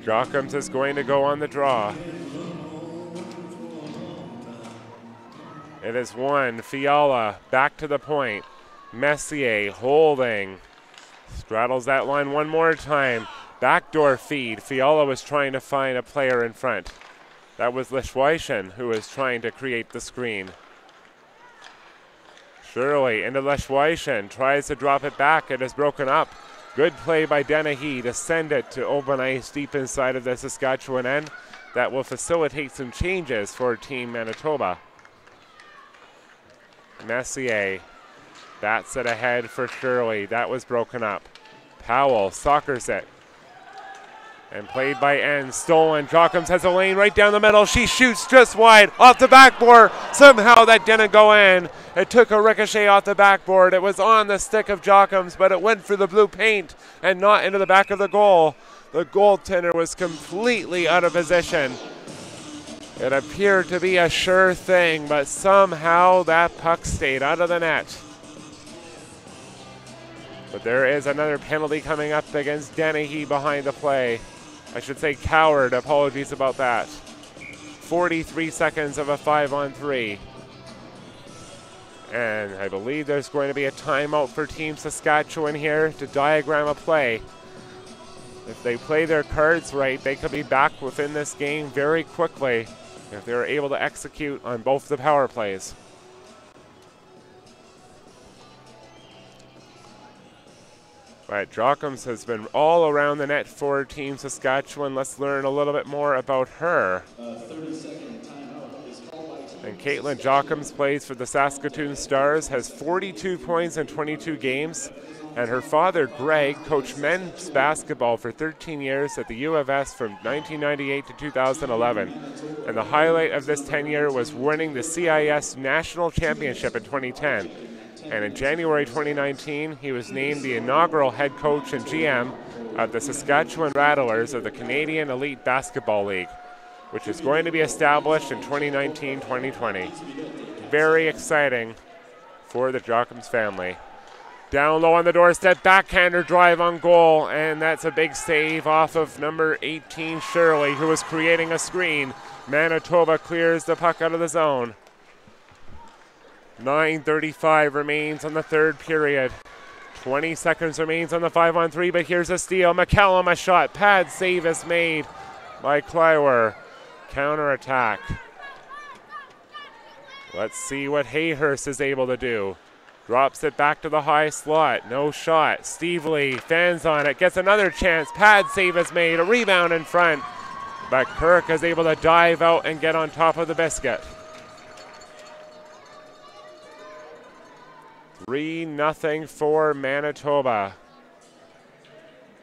Jochums is going to go on the draw. It is one. Fiala back to the point. Messier holding. Straddles that line one more time. Backdoor feed. Fiala was trying to find a player in front. That was Leschweischen who was trying to create the screen. Shirley into Leschweischen. Tries to drop it back. It is broken up. Good play by Dennehy to send it to open ice deep inside of the Saskatchewan end. That will facilitate some changes for Team Manitoba. Messier. Bats it ahead for Shirley. That was broken up. Powell soccers it. And played by Enns. Stolen. Jochums has a lane right down the middle. She shoots just wide off the backboard. Somehow that didn't go in. It took a ricochet off the backboard. It was on the stick of Jochums, but it went for the blue paint and not into the back of the goal. The goaltender was completely out of position. It appeared to be a sure thing, but somehow that puck stayed out of the net. But there is another penalty coming up against Dennehy behind the play. I should say Coward, apologies about that. 43 seconds of a 5-on-3. And I believe there's going to be a timeout for Team Saskatchewan here to diagram a play. If they play their cards right, they could be back within this game very quickly if they're able to execute on both the power plays. But Jochums has been all around the net for Team Saskatchewan. Let's learn a little bit more about her. 30-second timeout is called by Team And Caitlin Jochums plays for the Saskatoon Stars, has 42 points in 22 games. And her father, Greg, coached men's basketball for 13 years at the U of S from 1998 to 2011. And the highlight of this tenure was winning the CIS National Championship in 2010. And in January 2019, he was named the inaugural head coach and GM of the Saskatchewan Rattlers of the Canadian Elite Basketball League, which is going to be established in 2019-2020. Very exciting for the Jochums family. Down low on the doorstep, backhander drive on goal, and that's a big save off of number 18, Shirley, who was creating a screen. Manitoba clears the puck out of the zone. 9:35 remains on the third period. 20 seconds remains on the 5-on-3, but here's a steal. McCallum a shot. Pad save is made by Kleiwer. Counter attack. Let's see what Hayhurst is able to do. Drops it back to the high slot. No shot. Steve Lee fans on it. Gets another chance. Pad save is made. A rebound in front. But Kirk is able to dive out and get on top of the biscuit. 3-0 for Manitoba.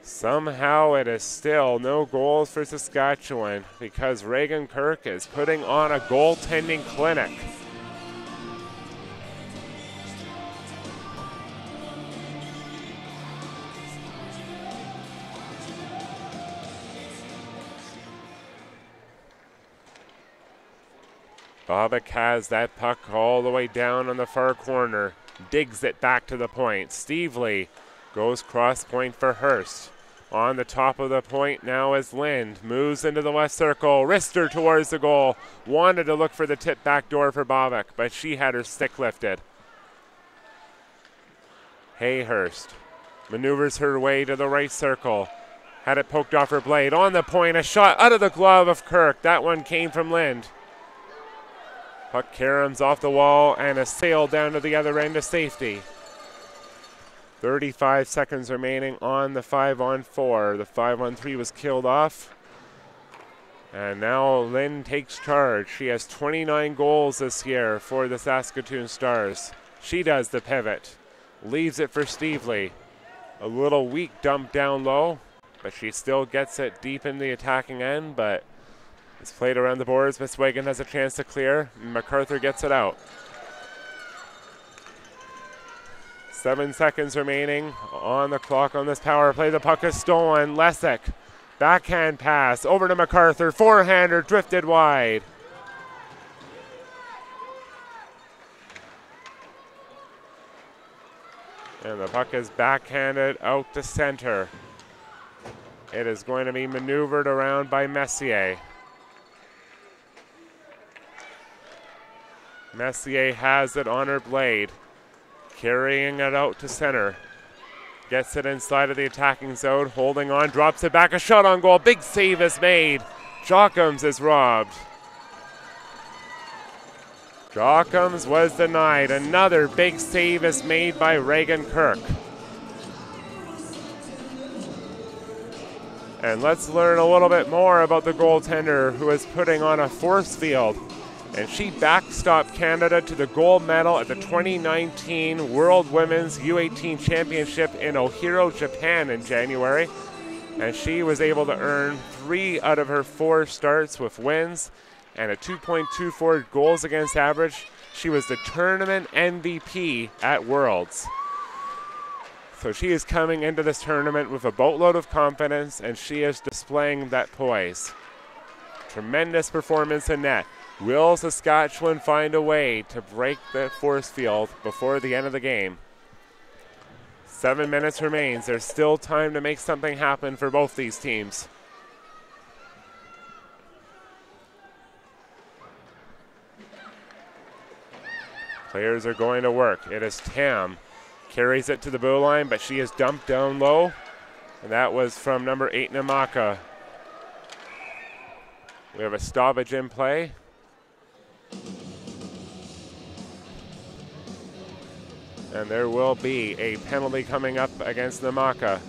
Somehow it is still no goals for Saskatchewan because Reagan Kirk is putting on a goaltending clinic. Bobick has that puck all the way down on the far corner. Digs it back to the point. Steve Lee goes cross point for Hurst. On the top of the point now is Lind. Moves into the left circle. Wrister towards the goal. Wanted to look for the tip back door for Bobick, but she had her stick lifted. Hayhurst maneuvers her way to the right circle. Had it poked off her blade. On the point, a shot out of the glove of Kirk. That one came from Lind. Puck caroms off the wall and a sail down to the other end of safety. 35 seconds remaining on the 5-on-4. The 5-on-3 was killed off. And now Lynn takes charge. She has 29 goals this year for the Saskatoon Stars. She does the pivot. Leaves it for Steve Lee. A little weak dump down low, but she still gets it deep in the attacking end, but it's played around the boards. Miss Wagan has a chance to clear. MacArthur gets it out. 7 seconds remaining on the clock on this power play. The puck is stolen. Lesick. Backhand pass over to MacArthur. Forehander drifted wide. And the puck is backhanded out to center. It is going to be maneuvered around by Messier. Messier has it on her blade, carrying it out to center. Gets it inside of the attacking zone, holding on, drops it back, a shot on goal. Big save is made. Jochums is robbed. Jochums was denied. Another big save is made by Reagan Kirk. And let's learn a little bit more about the goaltender who is putting on a force field. And she backstopped Canada to the gold medal at the 2019 World Women's U18 Championship in Ohio, Japan in January. And she was able to earn 3 out of her 4 starts with wins and a 2.24 goals against average. She was the tournament MVP at Worlds. So she is coming into this tournament with a boatload of confidence, and she is displaying that poise. Tremendous performance in net. Will Saskatchewan find a way to break the force field before the end of the game? 7 minutes remains. There's still time to make something happen for both these teams. Players are going to work. It is Tam. Carries it to the blue line, but she is dumped down low. And that was from number 8, Namaka. We have a stoppage in play. And there will be a penalty coming up against Namaka.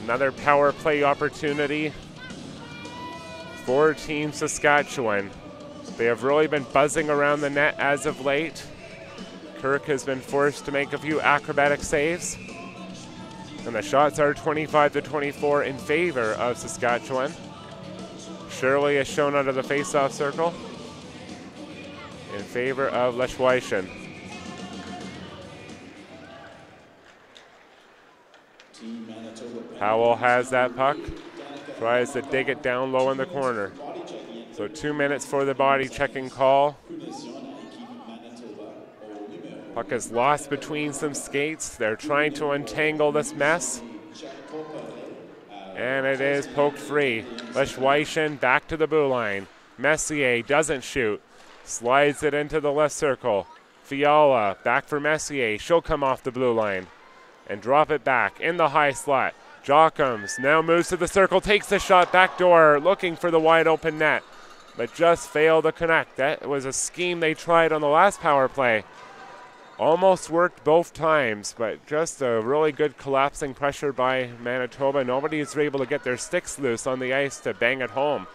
Another power play opportunity for Team Saskatchewan. They have really been buzzing around the net as of late. Kirk has been forced to make a few acrobatic saves. And the shots are 25-24 in favor of Saskatchewan. Shirley is shown out of the face-off circle in favor of Leschweischen. Howell has that puck, tries to dig it down low in the corner. So 2 minutes for the body checking call. Puck is lost between some skates. They're trying to untangle this mess. And it is poked free. Leschweischen back to the blue line. Messier doesn't shoot. Slides it into the left circle. Fiala back for Messier. She'll come off the blue line and drop it back in the high slot. Jockums now moves to the circle, takes the shot backdoor, looking for the wide open net, but just failed to connect. That was a scheme they tried on the last power play. Almost worked both times, but just a really good collapsing pressure by Manitoba. Nobody is able to get their sticks loose on the ice to bang it home.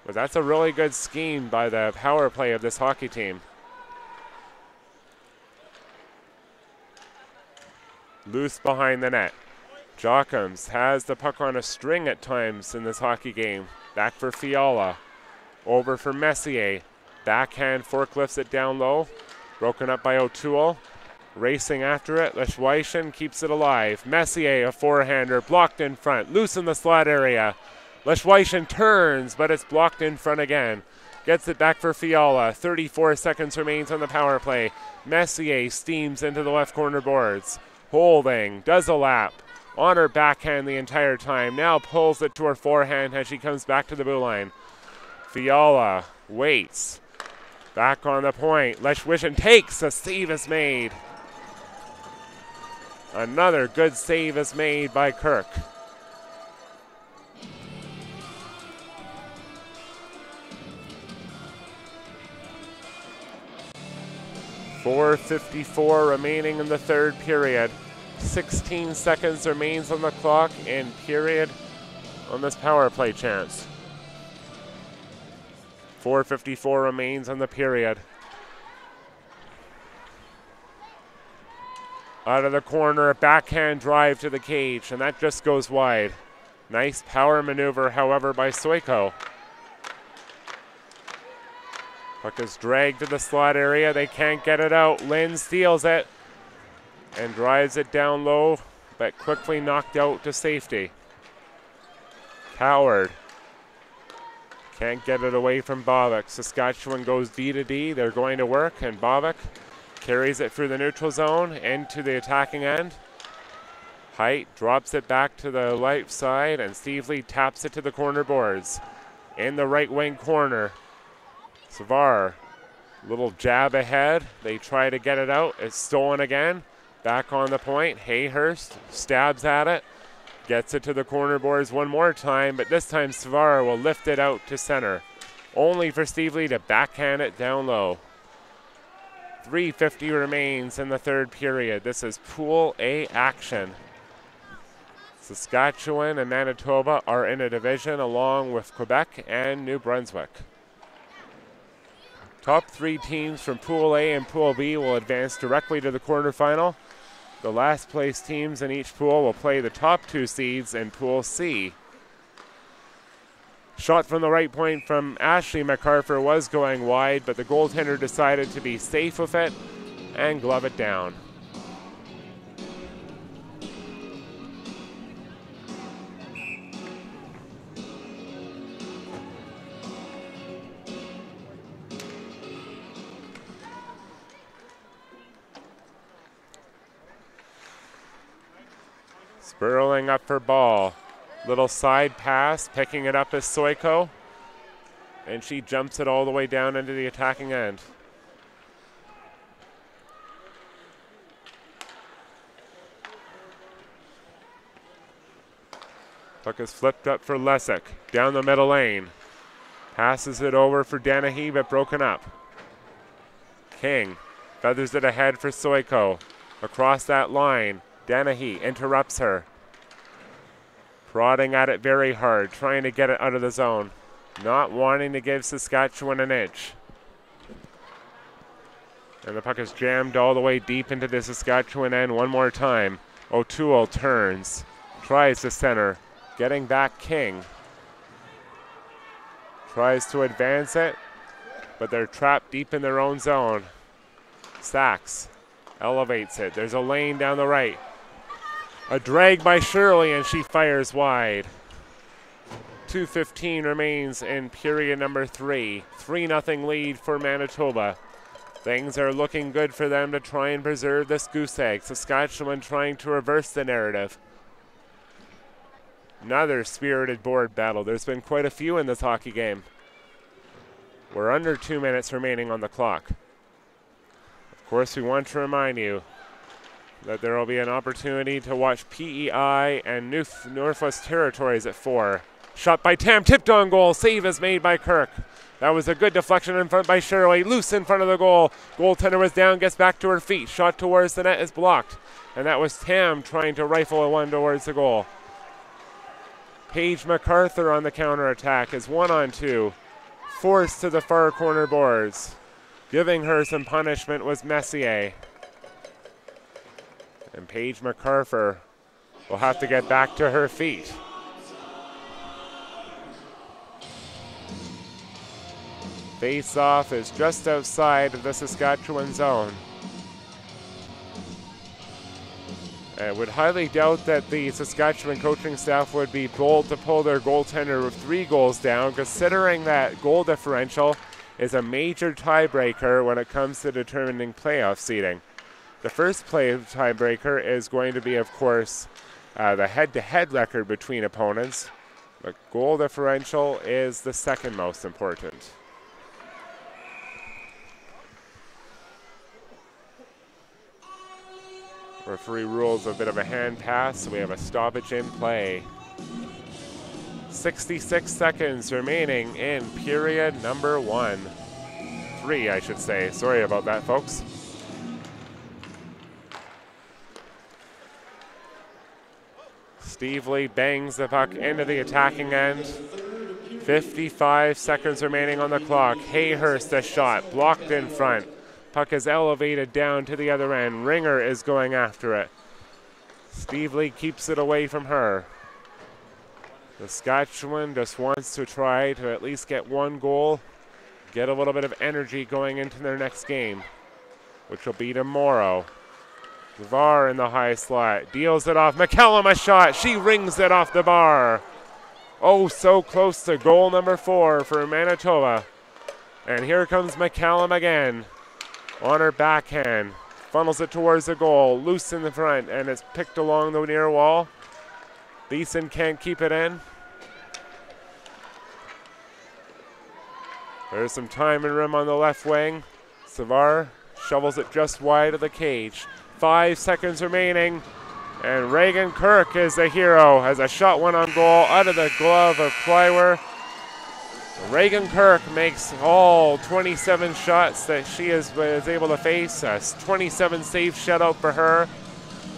But that's a really good scheme by the power play of this hockey team. Loose behind the net. Jockums has the puck on a string at times in this hockey game. Back for Fiala. Over for Messier. Backhand forklifts it down low. Broken up by O'Toole. Racing after it. Leschweischen keeps it alive. Messier, a forehander, blocked in front. Loose in the slot area. Leschweischen turns, but it's blocked in front again. Gets it back for Fiala. 34 seconds remains on the power play. Messier steams into the left corner boards. Holding, does a lap. On her backhand the entire time. Now pulls it to her forehand as she comes back to the blue line. Fiala waits. Back on the point. Leschweischen takes. A save is made. Another good save is made by Kirk. .454 remaining in the third period. 16 seconds remains on the clock in period on this power play chance. 4:54 remains on the period. Out of the corner, a backhand drive to the cage, and that just goes wide. Nice power maneuver, however, by Soiko. Puck is dragged to the slot area. They can't get it out. Lynn steals it and drives it down low, but quickly knocked out to safety. Coward can't get it away from Bovic. Saskatchewan goes D to D. They're going to work, and Bovic carries it through the neutral zone into the attacking end. Height drops it back to the right side, and Steve Lee taps it to the corner boards. In the right wing corner, Savar, little jab ahead. They try to get it out. It's stolen again. Back on the point. Hayhurst stabs at it. Gets it to the corner boards one more time, but this time Savar will lift it out to center. Only for Steve Lee to backhand it down low. 3:50 remains in the third period. This is Pool A action. Saskatchewan and Manitoba are in a division along with Quebec and New Brunswick. Top three teams from Pool A and Pool B will advance directly to the quarterfinal. The last place teams in each pool will play the top two seeds in Pool C. Shot from the right point from Ashley MacArthur was going wide, but the goaltender decided to be safe with it and glove it down. Spurling up for ball. Little side pass, picking it up is Soiko. And she jumps it all the way down into the attacking end. Puck is flipped up for Lesick. Down the middle lane. Passes it over for Dennehy, but broken up. King feathers it ahead for Soiko. Across that line. Dennehy interrupts her. prodding at it very hard, trying to get it out of the zone, not wanting to give Saskatchewan an inch. And the puck is jammed all the way deep into the Saskatchewan end one more time. O'Toole turns, tries to center, getting back King. Tries to advance it, but they're trapped deep in their own zone. Sachs elevates it. There's a lane down the right. A drag by Shirley, and she fires wide. 2:15 remains in period number 3. 3-0 lead for Manitoba. Things are looking good for them to try and preserve this goose egg. Saskatchewan trying to reverse the narrative. Another spirited board battle. There's been quite a few in this hockey game. We're under 2 minutes remaining on the clock. Of course, we want to remind you that there will be an opportunity to watch PEI and Northwest Territories at 4. Shot by Tam, tipped on goal. Save is made by Kirk. That was a good deflection in front by Shirley. Loose in front of the goal. Goaltender was down, gets back to her feet. Shot towards the net is blocked. And that was Tam trying to rifle a one towards the goal. Paige MacArthur on the counterattack is 1-on-2. Forced to the far corner boards. Giving her some punishment was Messier. And Paige MacArthur will have to get back to her feet. Face-off is just outside of the Saskatchewan zone. I would highly doubt that the Saskatchewan coaching staff would be bold to pull their goaltender with 3 goals down, considering that goal differential is a major tiebreaker when it comes to determining playoff seeding. The first tiebreaker is going to be, of course, the head-to-head record between opponents, but goal differential is the second most important. Referee rules a bit of a hand pass, so we have a stoppage in play. 66 seconds remaining in period number 1. 3, I should say. Sorry about that, folks. Steve Lee bangs the puck into the attacking end. 55 seconds remaining on the clock. Hayhurst a shot, blocked in front. Puck is elevated down to the other end. Ringer is going after it. Steve Lee keeps it away from her. Saskatchewan just wants to try to at least get 1 goal, get a little bit of energy going into their next game, which will be tomorrow. Var in the high slot, deals it off. McCallum a shot, she rings it off the bar. Oh, so close to goal number 4 for Manitoba. And here comes McCallum again. On her backhand, funnels it towards the goal, loose in the front, and it's picked along the near wall. Beeson can't keep it in. There's some time and room on the left wing. Savar shovels it just wide of the cage. 5 seconds remaining, and Reagan Kirk is the hero as a shot went on goal out of the glove of Plywer. Reagan Kirk makes all 27 shots that she was able to face. A 27 save shutout for her.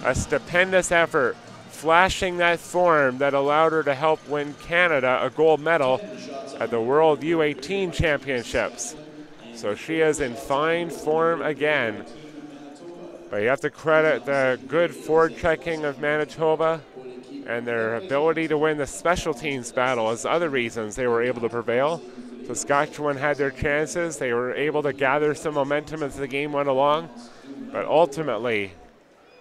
A stupendous effort, flashing that form that allowed her to help win Canada a gold medal at the World U18 Championships. So she is in fine form again. But you have to credit the good forechecking of Manitoba and their ability to win the special teams battle as other reasons they were able to prevail. Saskatchewan had their chances. They were able to gather some momentum as the game went along. But ultimately,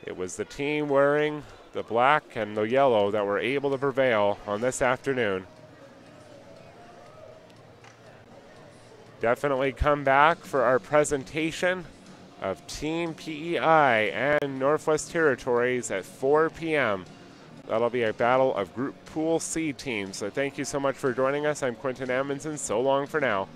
it was the team wearing the black and the yellow that were able to prevail on this afternoon. Definitely come back for our presentation of Team PEI and Northwest Territories at 4 p.m. That'll be a battle of Group Pool C teams. So thank you so much for joining us. I'm Quentin Amundsen. So long for now.